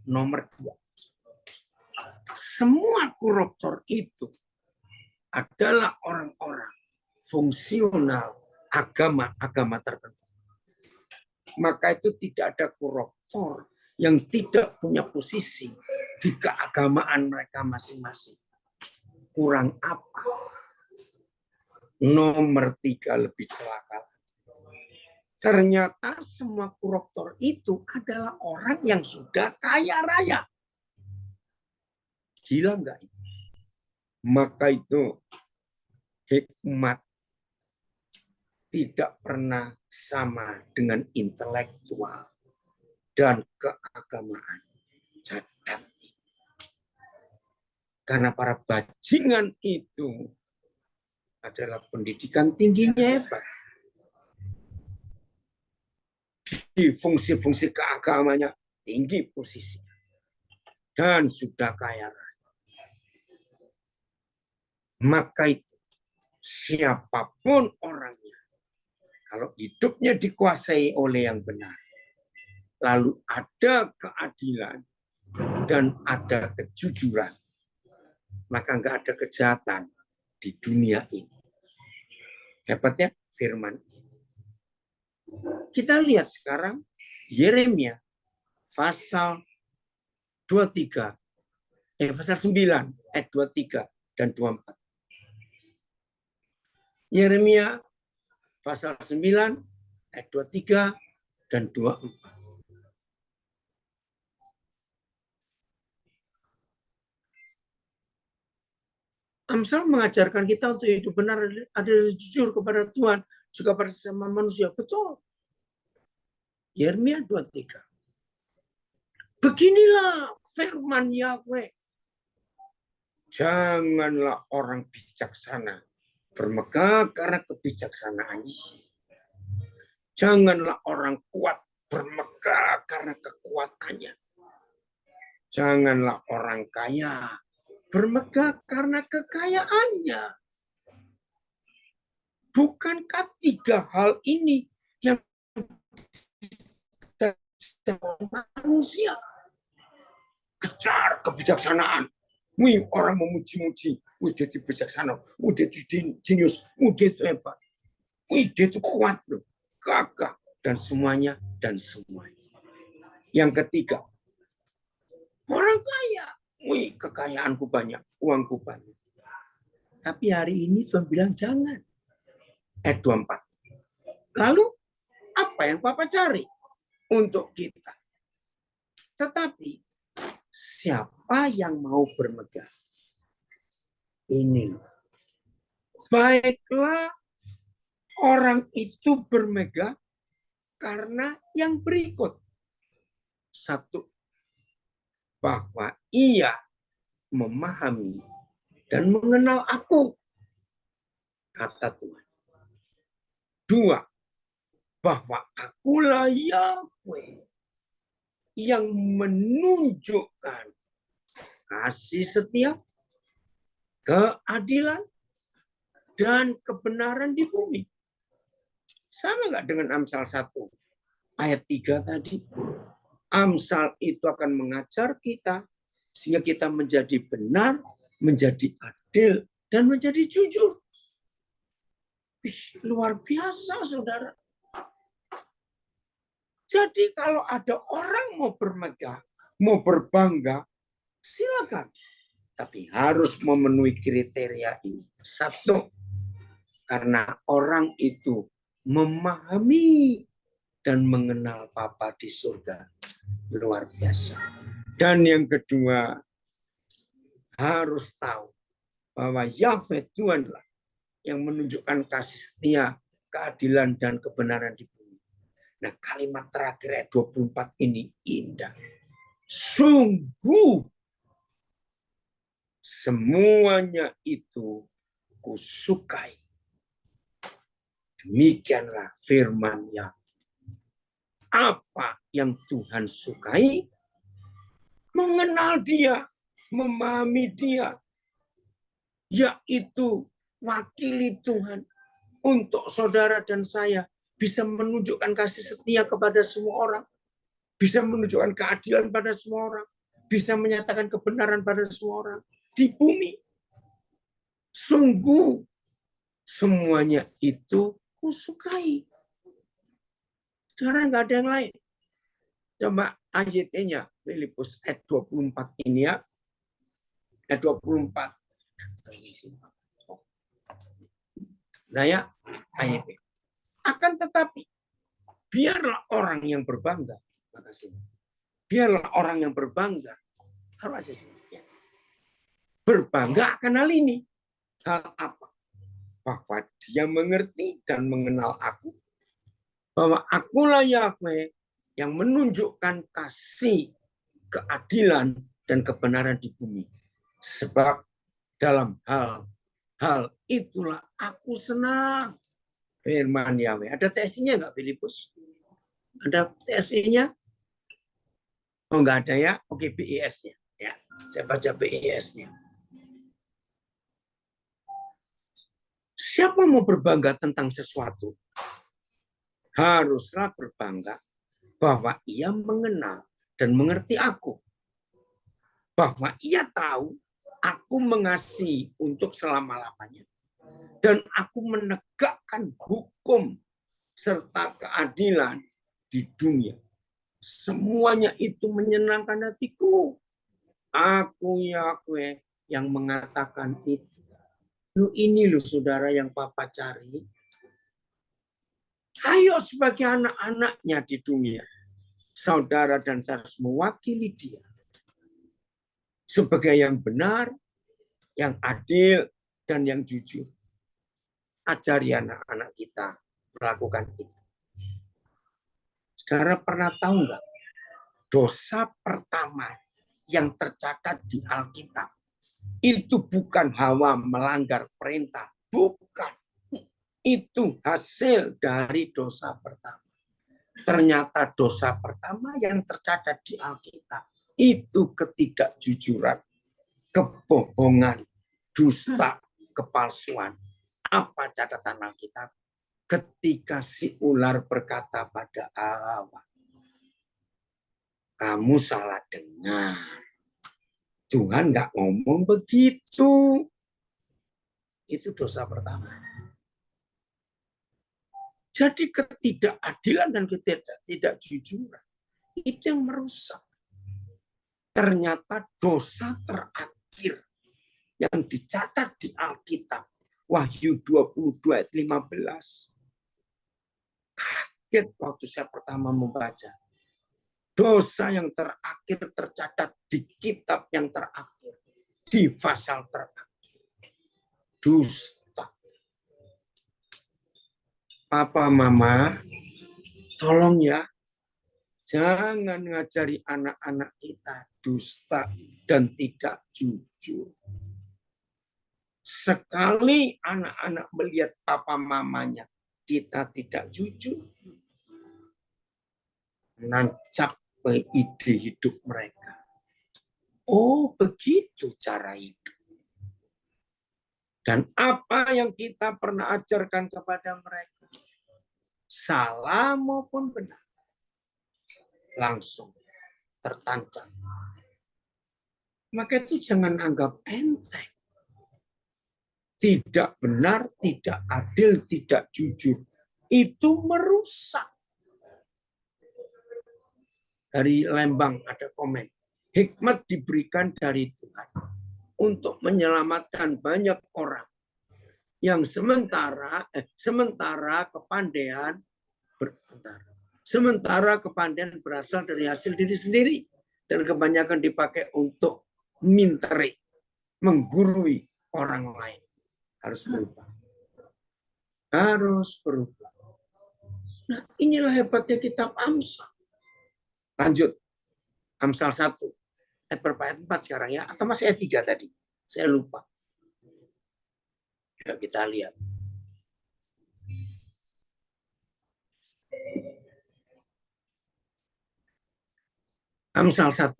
Nomor 2. Semua koruptor itu adalah orang-orang fungsional agama tertentu. Maka itu tidak ada koruptor yang tidak punya posisi di keagamaan mereka masing-masing. Kurang apa? Nomor 3 lebih celaka. Ternyata semua koruptor itu adalah orang yang sudah kaya raya. Gila enggak? Maka itu hikmat tidak pernah sama dengan intelektual dan keagamaan. Catat. Karena para bajingan itu adalah pendidikan tingginya hebat. Di fungsi-fungsi keagamanya tinggi posisi. Dan sudah kaya raya. Maka itu siapapun orangnya, kalau hidupnya dikuasai oleh yang benar, lalu ada keadilan dan ada kejujuran, maka nggak ada kejahatan di dunia ini. Hebatnya firman. Kita lihat sekarang Yeremia pasal 23, pasal 9 ayat 23 dan 24. Yeremia pasal 9 ayat 23 dan 24. Amsal mengajarkan kita untuk hidup benar, adil, jujur kepada Tuhan, juga pada sesama manusia. Betul. Yeremia 23. Beginilah firman Yahweh. Janganlah orang bijaksana bermegah karena kebijaksanaannya. Janganlah orang kuat bermegah karena kekuatannya. Janganlah orang kaya bermegah karena kekayaannya. Bukankah tiga hal ini yang manusia? Kejar kebijaksanaan. Wih, orang memuji-muji. Wih, dia itu bijaksana. Wih, dia itu jenius. Wih, dia itu hebat. Wih, dia itu kuat loh. Gagah. Dan semuanya. Yang ketiga, orang kaya. Wih, kekayaanku banyak. Uangku banyak. Tapi hari ini Tuhan bilang jangan. Ayat 24. Lalu, apa yang Papa cari untuk kita? Tetapi, siapa yang mau bermegah? Ini loh. Baiklah orang itu bermegah karena yang berikut. Satu, bahwa ia memahami dan mengenal aku, kata Tuhan. Dua, bahwa akulah Yahweh yang menunjukkan kasih setia, keadilan, dan kebenaran di bumi. Sama nggak dengan Amsal 1 ayat 3 tadi? Amsal itu akan mengajar kita sehingga kita menjadi benar, menjadi adil, dan menjadi jujur. Luar biasa, saudara. Jadi kalau ada orang mau bermegah, mau berbangga, silakan. Tapi harus memenuhi kriteria ini. Satu, karena orang itu memahami dan mengenal Bapa di surga. Luar biasa. Dan yang kedua, harus tahu bahwa Yahweh Tuhanlah yang menunjukkan kasih setia, keadilan, dan kebenaran di bumi. Nah, kalimat terakhir ayat 24 ini indah. Sungguh semuanya itu kusukai. Demikianlah firman Yahweh. Apa yang Tuhan sukai? Mengenal Dia, memahami Dia, yaitu wakili Tuhan untuk saudara dan saya bisa menunjukkan kasih setia kepada semua orang, bisa menunjukkan keadilan pada semua orang, bisa menyatakan kebenaran pada semua orang di bumi. Sungguh semuanya itu kusukai. Sekarang nggak ada yang lain. Coba ayatnya Filipus ayat 24 ini ya. Ayat 24. Nah ya, ayatnya. Akan tetapi, biarlah orang yang berbangga. Biarlah orang yang berbangga. Berbangga akan hal ini. Hal apa? Bahwa dia mengerti dan mengenal aku. Bahwa akulah Yahweh yang menunjukkan kasih, keadilan, dan kebenaran di bumi. Sebab dalam hal itulah aku senang. Firman Yahweh. Ada TSI-nya nggak, Filipus? Ada TSI-nya? Oh, nggak ada ya? Oke, BIS-nya. Ya, saya baca BIS-nya. Siapa mau berbangga tentang sesuatu? Haruslah berbangga bahwa ia mengenal dan mengerti aku. Bahwa ia tahu aku mengasihi untuk selama-lamanya. Dan aku menegakkan hukum serta keadilan di dunia. Semuanya itu menyenangkan hatiku. Aku Yahweh yang mengatakan itu. Ini loh saudara yang Papa cari. Ayo sebagai anak-anaknya di dunia. Saudara dan saya harus mewakili dia. Sebagai yang benar, yang adil, dan yang jujur. Ajari anak-anak kita melakukan itu. Saudara pernah tahu nggak? Dosa pertama yang tercatat di Alkitab. Itu bukan Hawa melanggar perintah. Bukan. Itu hasil dari dosa pertama. Ternyata dosa pertama yang tercatat di Alkitab itu ketidakjujuran, kebohongan, dusta, kepalsuan. Apa catatan Alkitab? Ketika si ular berkata pada Hawa, kamu salah dengar. Tuhan nggak ngomong begitu. Itu dosa pertama. Jadi ketidakadilan dan ketidakjujuran itu yang merusak. Ternyata dosa terakhir yang dicatat di Alkitab, Wahyu 22 ayat 15. Kaget waktu saya pertama membaca. Dosa yang terakhir tercatat di kitab yang terakhir, di pasal terakhir. Dusta. Papa, Mama, tolong ya, jangan ngajari anak-anak kita dusta dan tidak jujur. Sekali anak-anak melihat papa mamanya kita tidak jujur, nancap ke ide hidup mereka. Oh, begitu cara hidup. Dan apa yang kita pernah ajarkan kepada mereka, salah maupun benar, langsung tertancap. Maka itu jangan anggap enteng. Tidak benar, tidak adil, tidak jujur. Itu merusak. Dari Lembang ada komen. Hikmat diberikan dari Tuhan untuk menyelamatkan banyak orang yang sementara kepandaian berasal dari hasil diri sendiri dan kebanyakan dipakai untuk minteri, menggurui orang lain. Harus berubah. Harus berubah. Nah, inilah hebatnya kitab Amsal. Lanjut. Amsal 1. Ayat berapa? Ayat 4 sekarang ya. Atau masih ayat 3 tadi? Saya lupa. Ya, kita lihat. Amsal 1.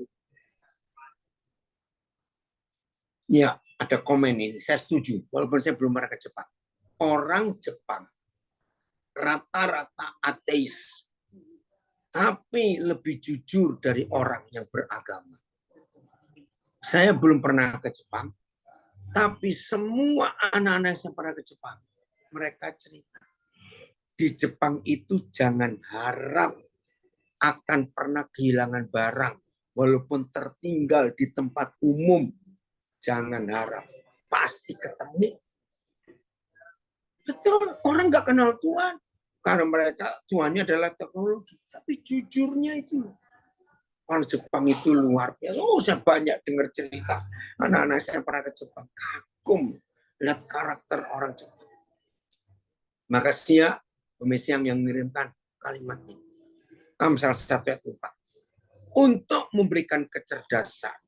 Ya, ada komen ini. Saya setuju. Walaupun saya belum pernah ke Jepang. Orang Jepang rata-rata ateis. Tapi lebih jujur dari orang yang beragama. Saya belum pernah ke Jepang. Tapi semua anak-anak yang pernah ke Jepang. Mereka cerita. Di Jepang itu jangan harap akan pernah kehilangan barang. Walaupun tertinggal di tempat umum. Jangan harap. Pasti ketemu. Betul. Orang nggak kenal Tuhan. Karena mereka Tuhannya adalah teknologi. Tapi jujurnya itu. Orang Jepang itu luar biasa. Oh, saya banyak dengar cerita. Anak-anak saya pernah ke Jepang. Kagum. Lihat karakter orang Jepang. Makasih ya, Pemesiam yang mengirimkan kalimat ini. Amsal 1 ayat 4. Untuk memberikan kecerdasan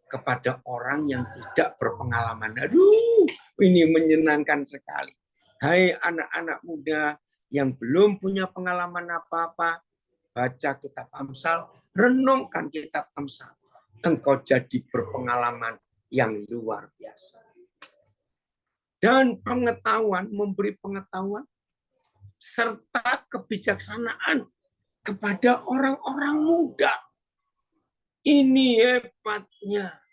kepada orang yang tidak berpengalaman. Aduh, ini menyenangkan sekali. Hai anak-anak muda yang belum punya pengalaman apa-apa, baca kitab Amsal, renungkan kitab Amsal. Engkau jadi berpengalaman yang luar biasa. Dan pengetahuan, memberi pengetahuan, serta kebijaksanaan kepada orang-orang muda. Ini hebatnya.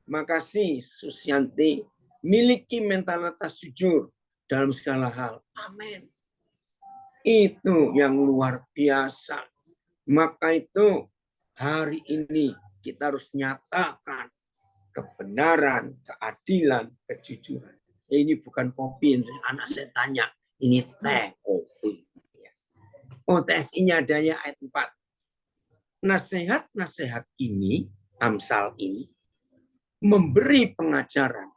Makasih Susianti, miliki mentalitas jujur dalam segala hal. Amin. Itu yang luar biasa. Maka itu hari ini kita harus nyatakan kebenaran, keadilan, kejujuran. Ini bukan kopi, anak saya tanya, ini teh kopi. Oh, TSI-nya ada ya ayat 4. Nasihat-nasihat ini, Amsal ini, memberi pengajaran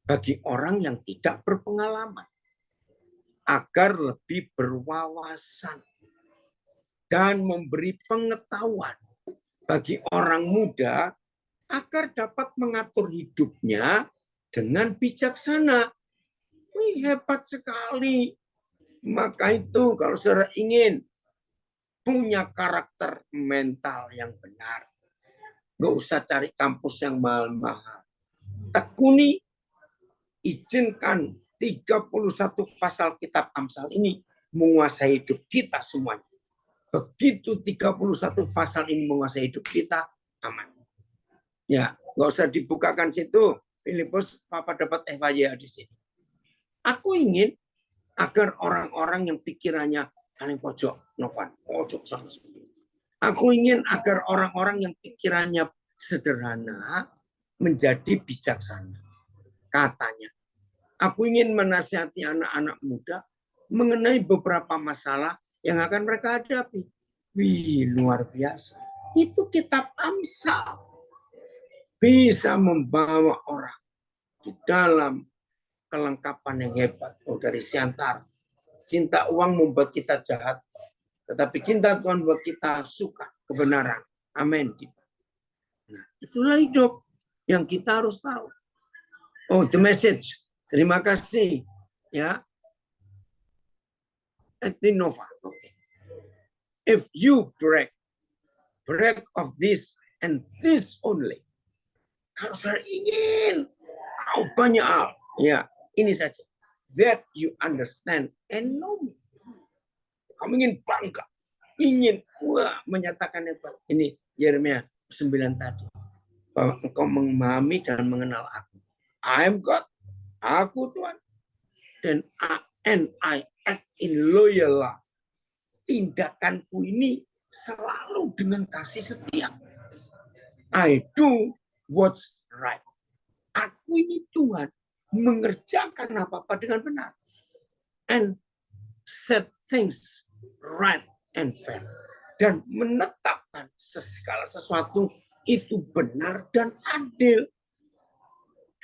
bagi orang yang tidak berpengalaman agar lebih berwawasan dan memberi pengetahuan bagi orang muda agar dapat mengatur hidupnya dengan bijaksana. Wih, hebat sekali. Maka itu kalau saudara ingin punya karakter mental yang benar. Nggak usah cari kampus yang mahal-mahal. Tekuni, izinkan 31 pasal kitab Amsal ini menguasai hidup kita semuanya. Begitu 31 pasal ini menguasai hidup kita, aman. Ya, nggak usah dibukakan situ. Filipus, Papa dapat FYI di sini. Aku ingin agar orang-orang yang pikirannya paling pojok, Novan, pojok sana. Aku ingin agar orang-orang yang pikirannya sederhana menjadi bijaksana. Katanya, aku ingin menasihati anak-anak muda mengenai beberapa masalah yang akan mereka hadapi. Wih, luar biasa. Itu kitab Amsal. Bisa membawa orang di dalam kelengkapan yang hebat. Oh, dari Siantar. Cinta uang membuat kita jahat. Tetapi cinta Tuhan buat kita suka kebenaran. Amin. Nah, itulah hidup yang kita harus tahu. Oh, the message. Terima kasih. Ya. Etnova. Okay. If you break of this and this only. Kalau saya ingin tahu banyak hal, ya ini saja. That you understand and know me. Kamu ingin bangga, ingin menyatakan hebat. Ini Yeremia 9 tadi. Bahwa engkau memahami dan mengenal aku. I am God. Aku Tuhan. Dan I act in loyal love. Tindakanku ini selalu dengan kasih setia. I do what's right. Aku ini Tuhan mengerjakan apa-apa dengan benar. And set things right and fair. Dan menetapkan segala sesuatu itu benar dan adil.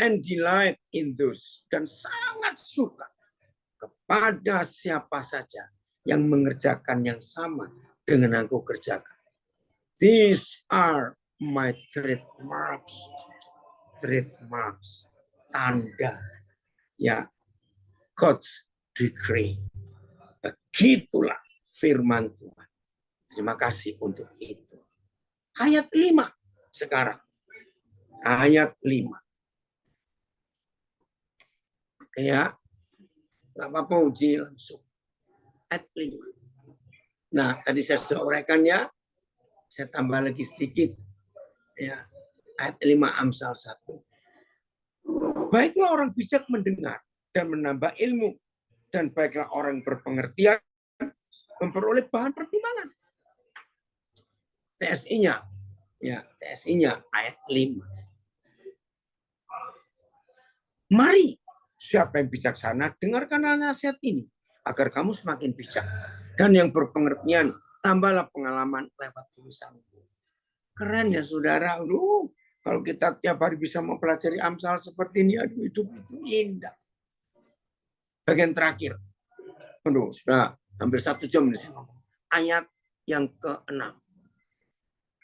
And delight in those. Dan sangat suka kepada siapa saja yang mengerjakan yang sama dengan aku kerjakan. These are my trademarks. Trademarks. Tanda. Ya. God's decree. Begitulah firman Tuhan. Terima kasih untuk itu. Ayat 5 sekarang. Ayat 5. Ya. Nggak apa-apa uji langsung. Ayat 5. Nah, tadi saya sudah uraikan ya. Saya tambah lagi sedikit. Ya. Ayat 5 Amsal 1. Baiklah orang bijak mendengar dan menambah ilmu. Dan baiklah orang berpengertian memperoleh bahan pertimbangan. TSI-nya. Ya, TSI-nya ayat 5. Mari, siapa yang bijaksana, dengarkan nasihat ini. Agar kamu semakin bijak. Dan yang berpengertian, tambahlah pengalaman lewat tulisan. Keren ya saudara. Kalau kita tiap hari bisa mempelajari Amsal seperti ini, aduh hidup itu indah. Bagian terakhir. Sudah hampir 1 jam di sini. Ayat yang ke-6.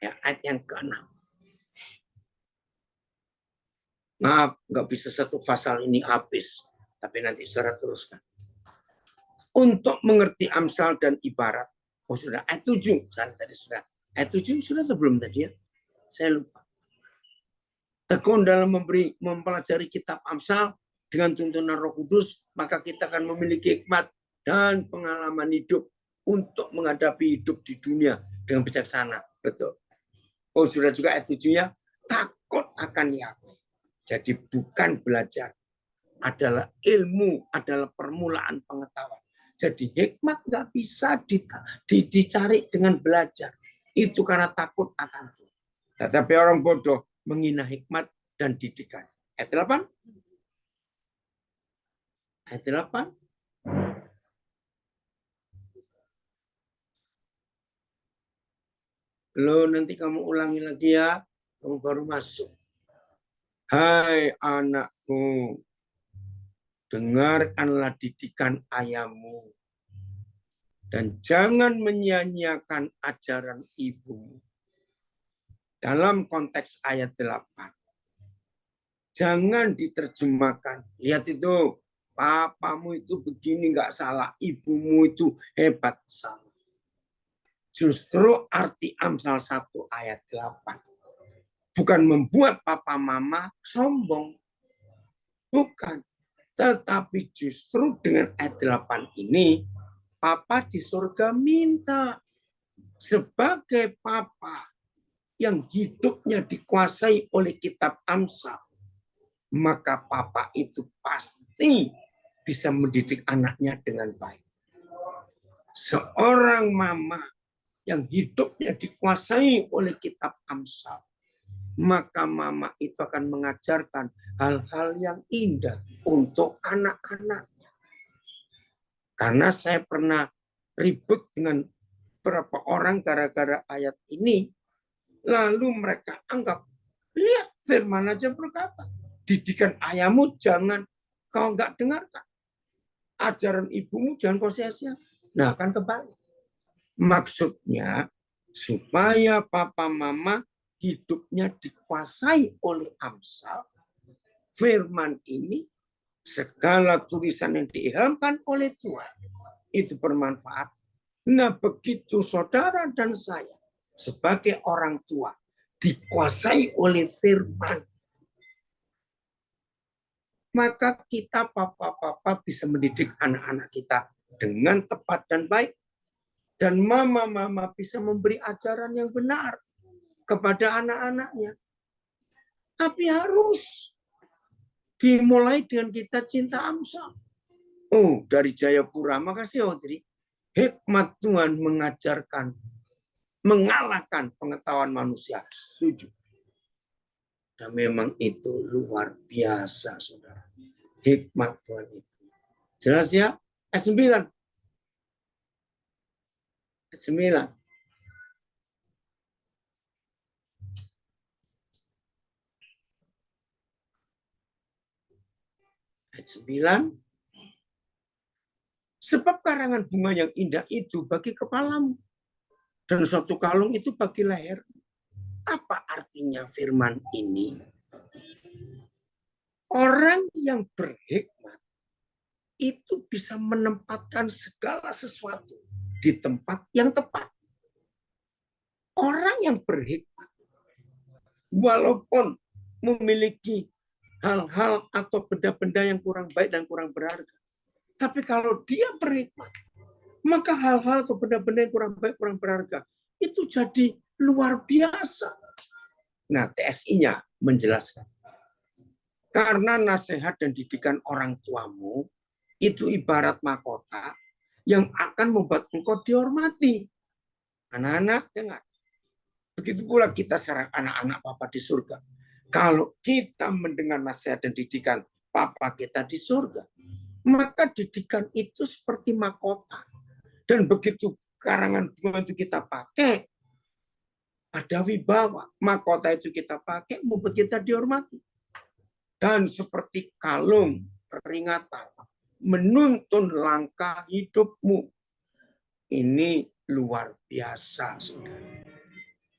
Ya, ayat yang ke-6. Maaf, nggak bisa satu pasal ini habis. Tapi nanti saudara teruskan. Untuk mengerti Amsal dan ibarat. Oh sudah, ayat 7. Tadi sudah. Ayat 7 sudah sebelum tadi ya? Saya lupa. Tekun dalam mempelajari kitab Amsal dengan tuntunan Roh Kudus, maka kita akan memiliki hikmat dan pengalaman hidup untuk menghadapi hidup di dunia dengan bijaksana. Betul. Oh, sudah juga ayat 7-nya, takut akan Yahweh. Jadi bukan belajar, adalah ilmu, adalah permulaan pengetahuan. Jadi hikmat nggak bisa dicari dengan belajar. Itu karena takut akan Tuhan. Tetapi orang bodoh menghina hikmat dan didikan. Ayat 8. Ayat 8. Lo nanti kamu ulangi lagi ya. Kamu baru masuk. Hai anakku, dengarkanlah didikan ayahmu. Dan jangan menyia-nyiakan ajaran ibumu. Dalam konteks ayat 8. Jangan diterjemahkan. Lihat itu, papamu itu begini nggak salah. Ibumu itu hebat salah. Justru arti Amsal 1 ayat 8. Bukan membuat papa mama sombong. Bukan. Tetapi justru dengan ayat 8 ini, papa di surga minta sebagai papa yang hidupnya dikuasai oleh kitab Amsal, maka papa itu pasti bisa mendidik anaknya dengan baik. Seorang mama yang hidupnya dikuasai oleh kitab Amsal, maka mama itu akan mengajarkan hal-hal yang indah untuk anak-anaknya. Karena saya pernah ribut dengan beberapa orang gara-gara ayat ini, lalu mereka anggap, lihat firman aja berkata, didikan ayahmu jangan kau nggak dengarkan. Ajaran ibumu jangan kau sia-sia. Nah, kan kebalik. Maksudnya, supaya papa mama hidupnya dikuasai oleh Amsal, firman ini, segala tulisan yang diilhamkan oleh Tuhan, itu bermanfaat. Nah, begitu saudara dan saya, sebagai orang tua, dikuasai oleh firman, maka kita papa-papa bisa mendidik anak-anak kita dengan tepat dan baik. Dan mama-mama bisa memberi ajaran yang benar kepada anak-anaknya. Tapi harus dimulai dengan kita cinta Amsal. Oh, dari Jayapura. Makasih, Audrey. Hikmat Tuhan mengajarkan, mengalahkan pengetahuan manusia. Setuju. Dan memang itu luar biasa, saudara. Hikmat Tuhan itu. Jelas ya? Ayat 9. Ayat 9. Ayat 9. Sebab karangan bunga yang indah itu bagi kepalamu, dan suatu kalung itu bagi leher. Apa artinya firman ini? Orang yang berhikmat itu bisa menempatkan segala sesuatu di tempat yang tepat. Orang yang berhikmat, walaupun memiliki hal-hal atau benda-benda yang kurang baik dan kurang berharga, tapi kalau dia berhikmat, maka hal-hal atau benda-benda yang kurang baik, kurang berharga, itu jadi luar biasa. Nah, TSI-nya menjelaskan. Karena nasihat dan didikan orang tuamu, itu ibarat mahkota yang akan membuat engkau dihormati. Anak-anak, dengar. Begitu pula kita sekarang anak-anak papa di surga. Kalau kita mendengar nasihat dan didikan papa kita di surga, maka didikan itu seperti mahkota. Dan begitu karangan bunga itu kita pakai, ada wibawa. Mahkota itu kita pakai, membuat kita dihormati. Dan seperti kalung peringatan, menuntun langkah hidupmu. Ini luar biasa, saudara.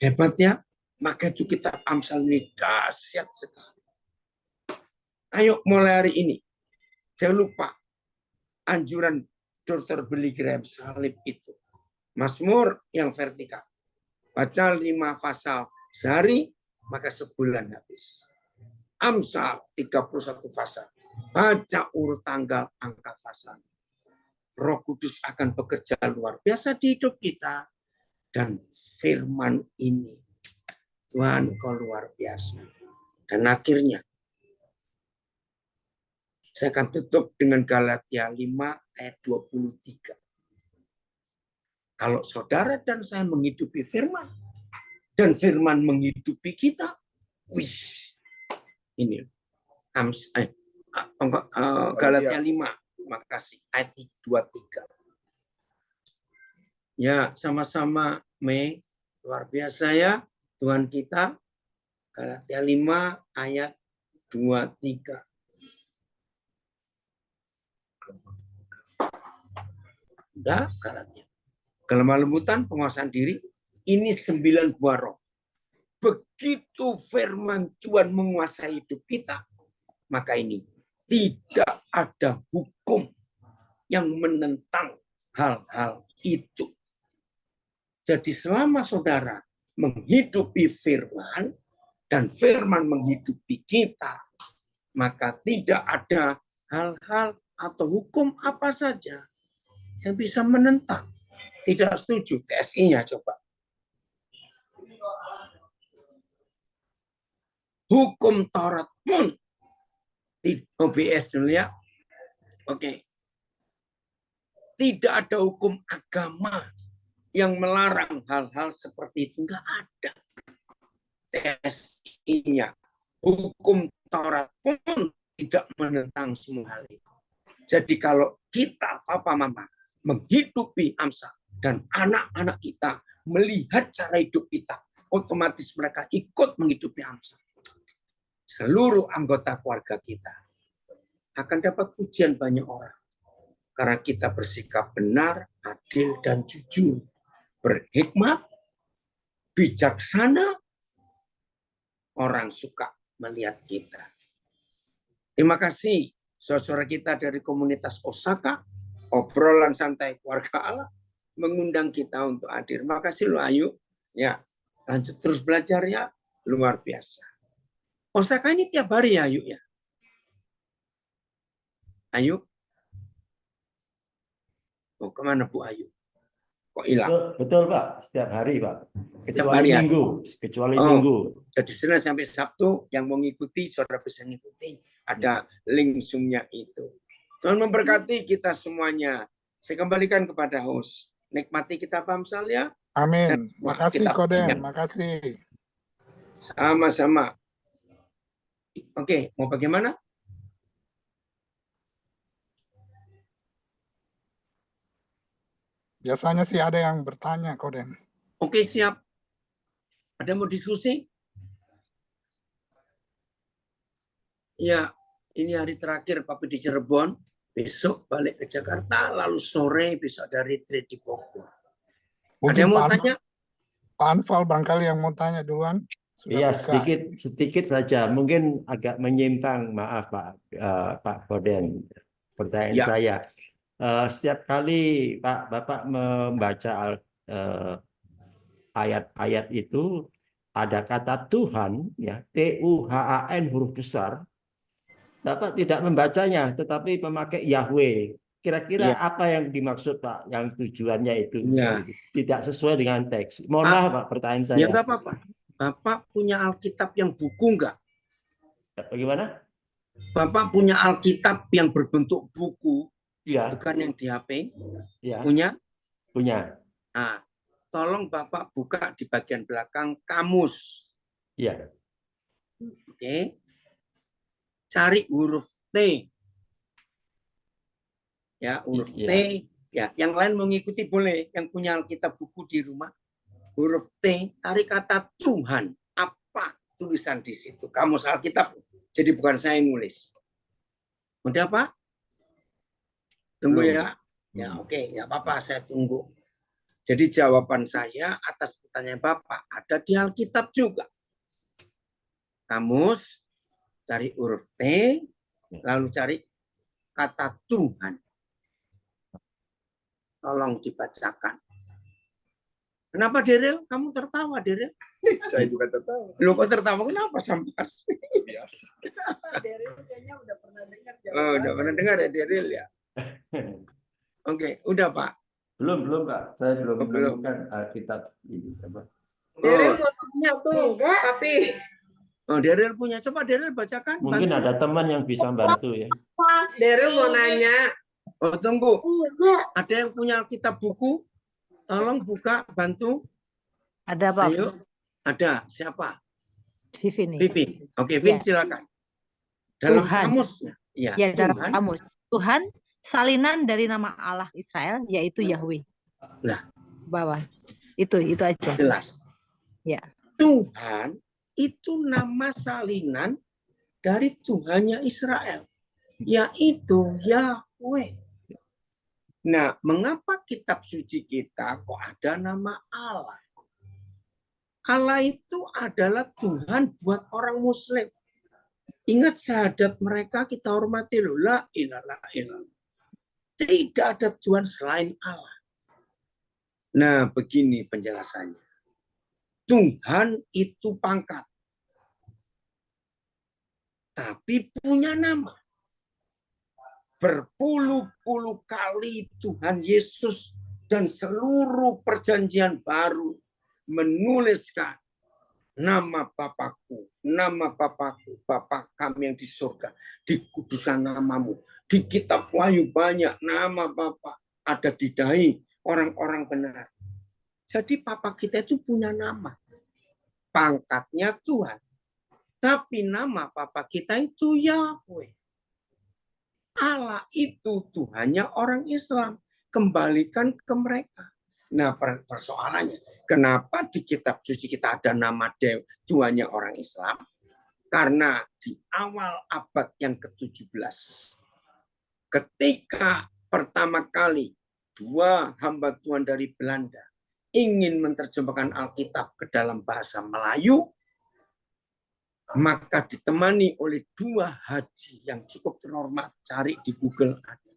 Hebatnya, maka itu kitab Amsal ini dahsyat sekali. Ayo mulai hari ini. Jangan lupa anjuran Dr. Billy Graham salib itu. Mazmur yang vertikal. Baca 5 pasal sehari, maka sebulan habis. Amsal 31 pasal. Baca urut tanggal angka pasal. Roh Kudus akan bekerja luar biasa di hidup kita. Dan firman ini, Tuhan kau luar biasa. Dan akhirnya, saya akan tutup dengan Galatia 5 ayat 23. Kalau saudara dan saya menghidupi firman, dan firman menghidupi kita, wih, ini Galatia 5, makasih, ayat 23. Ya, sama-sama, Mei, luar biasa ya, Tuhan kita, Galatia 5 ayat 23. Udah, Galatia. Kelemah lembutan, penguasaan diri, ini 9 buah roh. Begitu firman Tuhan menguasai hidup kita, maka ini tidak ada hukum yang menentang hal-hal itu. Jadi selama saudara menghidupi firman dan firman menghidupi kita, maka tidak ada hal-hal atau hukum apa saja yang bisa menentang. Tidak setuju, TSI-nya coba. Hukum Taurat pun di OBS dulu ya. Oke. Tidak ada hukum agama yang melarang hal-hal seperti itu. Enggak ada. TSI-nya. Hukum Taurat pun tidak menentang semua hal itu. Jadi kalau kita, papa mama, menghidupi Amsal dan anak-anak kita melihat cara hidup kita, otomatis mereka ikut menghidupi Amsal. Seluruh anggota keluarga kita akan dapat pujian banyak orang. Karena kita bersikap benar, adil, dan jujur. Berhikmat, bijaksana, orang suka melihat kita. Terima kasih saudara kita dari komunitas Osaka, obrolan santai keluarga Allah, mengundang kita untuk hadir. Terima kasih loh Ayu. Ya, lanjut terus belajar ya, luar biasa. Osaka ini tiap hari ya Ayu ya. Ayu. Oh, kemana Bu Ayu? Kok hilang? Betul Pak, setiap hari Pak. Kecuali Minggu. Minggu. Jadi Senin sampai Sabtu yang mau ngikuti, saudara bisa ngikuti. Ada link Zoom-nya itu. Tuhan memberkati kita semuanya. Saya kembalikan kepada host. Nikmati kita Amsal ya. Amin. Makasih Koden, makasih. Sama-sama. Oke, mau bagaimana? Biasanya sih ada yang bertanya, Koden. Oke, siap. Ada mau diskusi? Ya, ini hari terakhir Papi di Cirebon. Besok balik ke Jakarta, lalu sore besok ada retreat di Bogor. Mungkin ada yang mau tanya? Pak Anfal barangkali yang mau tanya duluan. Iya, sedikit saja. Mungkin agak menyimpang, maaf Pak Koden. Pertanyaan saya. Setiap kali Bapak membaca ayat-ayat itu ada kata Tuhan, ya, Tuhan huruf besar. Bapak tidak membacanya, tetapi memakai Yahweh. Kira-kira apa yang dimaksud Pak? Yang tujuannya itu tidak sesuai dengan teks. Mohon maaf Pak, pertanyaan saya. Ya nggak apa-apa. Bapak punya Alkitab yang buku nggak? Bagaimana? Bapak punya Alkitab yang berbentuk buku, ya. Bukan yang di HP? Ya. Punya? Punya. Nah, tolong Bapak buka di bagian belakang kamus. Iya. Oke. Cari huruf T. Ya, huruf T. Ya, yang lain mengikuti boleh. Yang punya Alkitab buku di rumah. Huruf T, tarik kata Tuhan. Apa tulisan di situ? Kamus Alkitab. Jadi bukan saya yang nulis. Udah Pak? Tunggu ya. Ya, oke. Ya Bapak, saya tunggu. Jadi jawaban saya atas pertanyaan Bapak ada di Alkitab juga. Kamus, cari huruf T, lalu cari kata Tuhan. Tolong dibacakan. Kenapa Deril? Kamu tertawa Deril? Saya juga tertawa. Lu kok tertawa? Kenapa Sampas? Biasa. Deril kayaknya udah pernah dengar. Oh, udah pernah dengar ya Deril ya? Oke, udah Pak. Belum Pak. Saya belum menemukan Alkitab ini. Deril punya tuh, tapi. Oh, Deril punya. Coba Deril bacakan. Mungkin ada teman yang bisa bantu ya. Deril mau nanya. Oh, tunggu. Ada yang punya Alkitab buku? Tolong buka, bantu. Ada Pak. Ayo. Ada. Siapa? Vivin. Vivin. Oke, Vin silakan. Dalam kamusnya. Ya, dalam kamus. Tuhan salinan dari nama Allah Israel yaitu Yahweh. Lah, bawah. Itu aja. Jelas. Ya. Tuhan itu nama salinan dari Tuhannya Israel, yaitu Yahweh. Nah, mengapa kitab suci kita kok ada nama Allah? Allah itu adalah Tuhan buat orang Muslim. Ingat syahadat mereka, kita hormati loh. La ilaha illallah. Tidak ada Tuhan selain Allah. Nah, begini penjelasannya. Tuhan itu pangkat, tapi punya nama. Berpuluh-puluh kali Tuhan Yesus dan seluruh perjanjian baru menuliskan nama Bapakku, Bapa kami yang di surga, dikuduskan namamu. Di kitab Wahyu banyak nama Bapa ada di dahi orang-orang benar. Jadi Papa kita itu punya nama. Pangkatnya Tuhan. Tapi nama Papa kita itu Yahweh. Allah itu Tuhannya orang Islam. Kembalikan ke mereka. Nah, persoalannya, kenapa di kitab suci kita ada nama Tuhannya orang Islam? Karena di awal abad yang ke-17, ketika pertama kali dua hamba Tuhan dari Belanda ingin menerjemahkan Alkitab ke dalam bahasa Melayu, maka ditemani oleh dua haji yang cukup terhormat, cari di Google ada.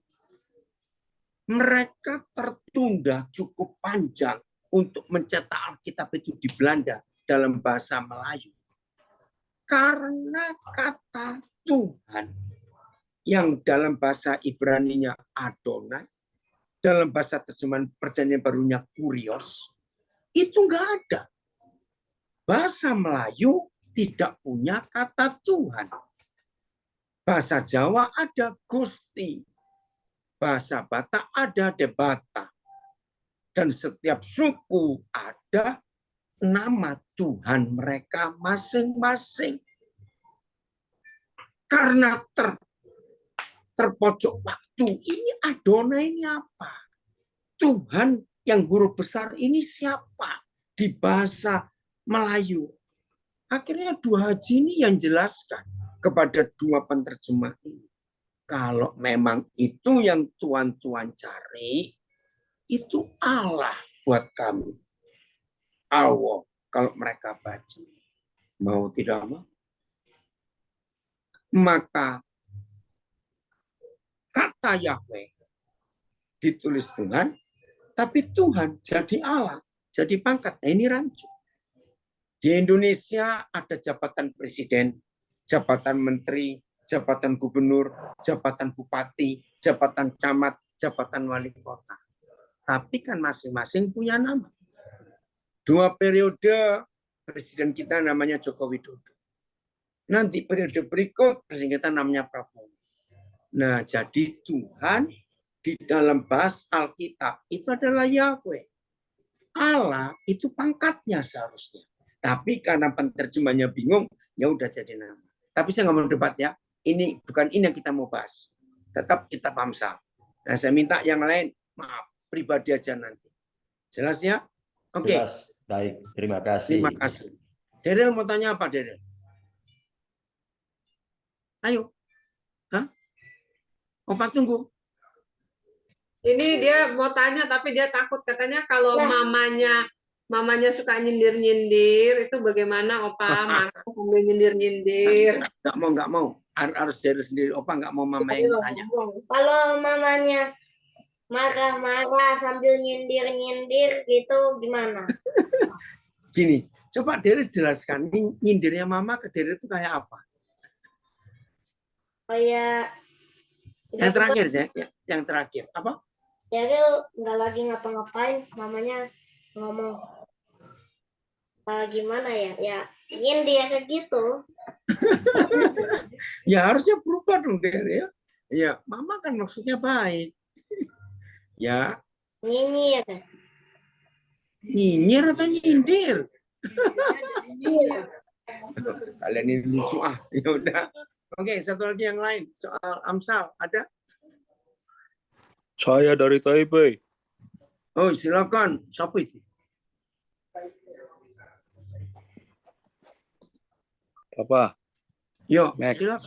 Mereka tertunda cukup panjang untuk mencetak Alkitab itu di Belanda dalam bahasa Melayu. Karena kata Tuhan yang dalam bahasa Ibrani-nya Adonai, dalam bahasa terjemahan perjanjian barunya Kurios, itu enggak ada. Bahasa Melayu tidak punya kata Tuhan. Bahasa Jawa ada Gusti. Bahasa Batak ada Debata. Dan setiap suku ada nama Tuhan mereka masing-masing. Karena terpojok waktu, ini Adonai ini apa? Tuhan yang huruf besar ini siapa? Di bahasa Melayu. Akhirnya dua haji ini yang jelaskan kepada dua penerjemah ini. Kalau memang itu yang tuan-tuan cari, itu Allah buat kami. Allah kalau mereka baca. Mau tidak mau. Maka kata Yahweh ditulis Tuhan, tapi Tuhan jadi Allah, jadi pangkat. Nah, ini rancu. Di Indonesia ada jabatan presiden, jabatan menteri, jabatan gubernur, jabatan bupati, jabatan camat, jabatan wali kota. Tapi kan masing-masing punya nama. 2 periode presiden kita namanya Joko Widodo. Nanti periode berikut presiden kita namanya Prabowo. Nah, jadi Tuhan di dalam bahasa Alkitab itu adalah Yahweh. Allah itu pangkatnya seharusnya. Tapi karena penerjemahnya bingung, ya udah jadi nama. Tapi saya nggak mau debat ya. Ini bukan ini yang kita mau bahas. Tetap kita Amsal. Nah, saya minta yang lain, maaf, pribadi aja nanti. Jelas ya? Oke. Jelas. Baik, terima kasih. Terima kasih. Derel mau tanya apa, Derel? Ayo. Hah? Opa tunggu. Ini dia mau tanya tapi dia takut katanya kalau mamanya suka nyindir-nyindir itu bagaimana Opa marah sambil nyindir-nyindir. Nggak mau. Harus Derel sendiri. Opa nggak mau mama yang tanya. Kalau mamanya marah-marah sambil nyindir-nyindir gitu gimana? Gini, coba Derel jelaskan. Nyindirnya mama ke Derel itu kayak apa? Kayak Yang terakhir ya, yang terakhir apa? Daryl nggak lagi ngapa-ngapain, mamanya ngomong gimana ya? Ya nyindir kayak gitu. Ya harusnya berubah dong Derel. Ya, mama kan maksudnya baik. Ya. Nyinyir. Nyinyir atau nyindir? Kalian ini lucu ya udah. Oke, satu lagi yang lain soal Amsal ada? Saya dari Taipei. Oh, silakan. Siapa itu? Apa? Yo, Max. silakan.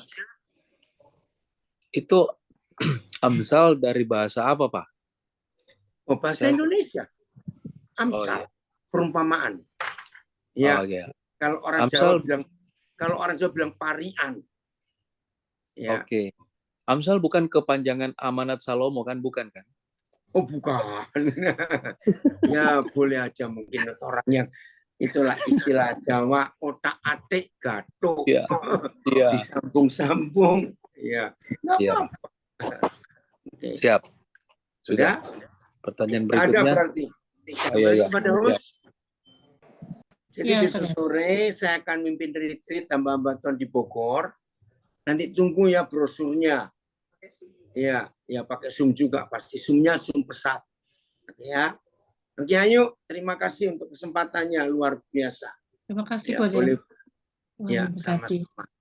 Itu Amsal dari bahasa apa, Pak? Oh, bahasa Indonesia. Amsal. Oh, iya. Perumpamaan. Ya. Oh, iya. Kalau orang Jawa bilang parian. Ya. Oke. Amsal bukan kepanjangan amanat Salomo kan, bukan kan? Oh bukan. Ya boleh aja mungkin orang yang itulah istilah Jawa otak atik gatuk. Iya. Iya. Disambung-sambung. Ya. Nggak Iya. apa-apa. Oke. Siap. Sudah? Pertanyaan Ada berikutnya. berarti. Oh, iya, iya. Kepada host. Jadi Iya, besok sore saya akan mimpin retreat tambah Tuhan di Bogor. Nanti tunggu ya brosurnya. Ya, ya pakai Zoom juga pasti. Zoom-nya Zoom pesat. Ya. Oke, ayo. Terima kasih untuk kesempatannya luar biasa. Terima kasih, Ya, Koden. boleh. Wah, Ya, terima kasih. sama-sama.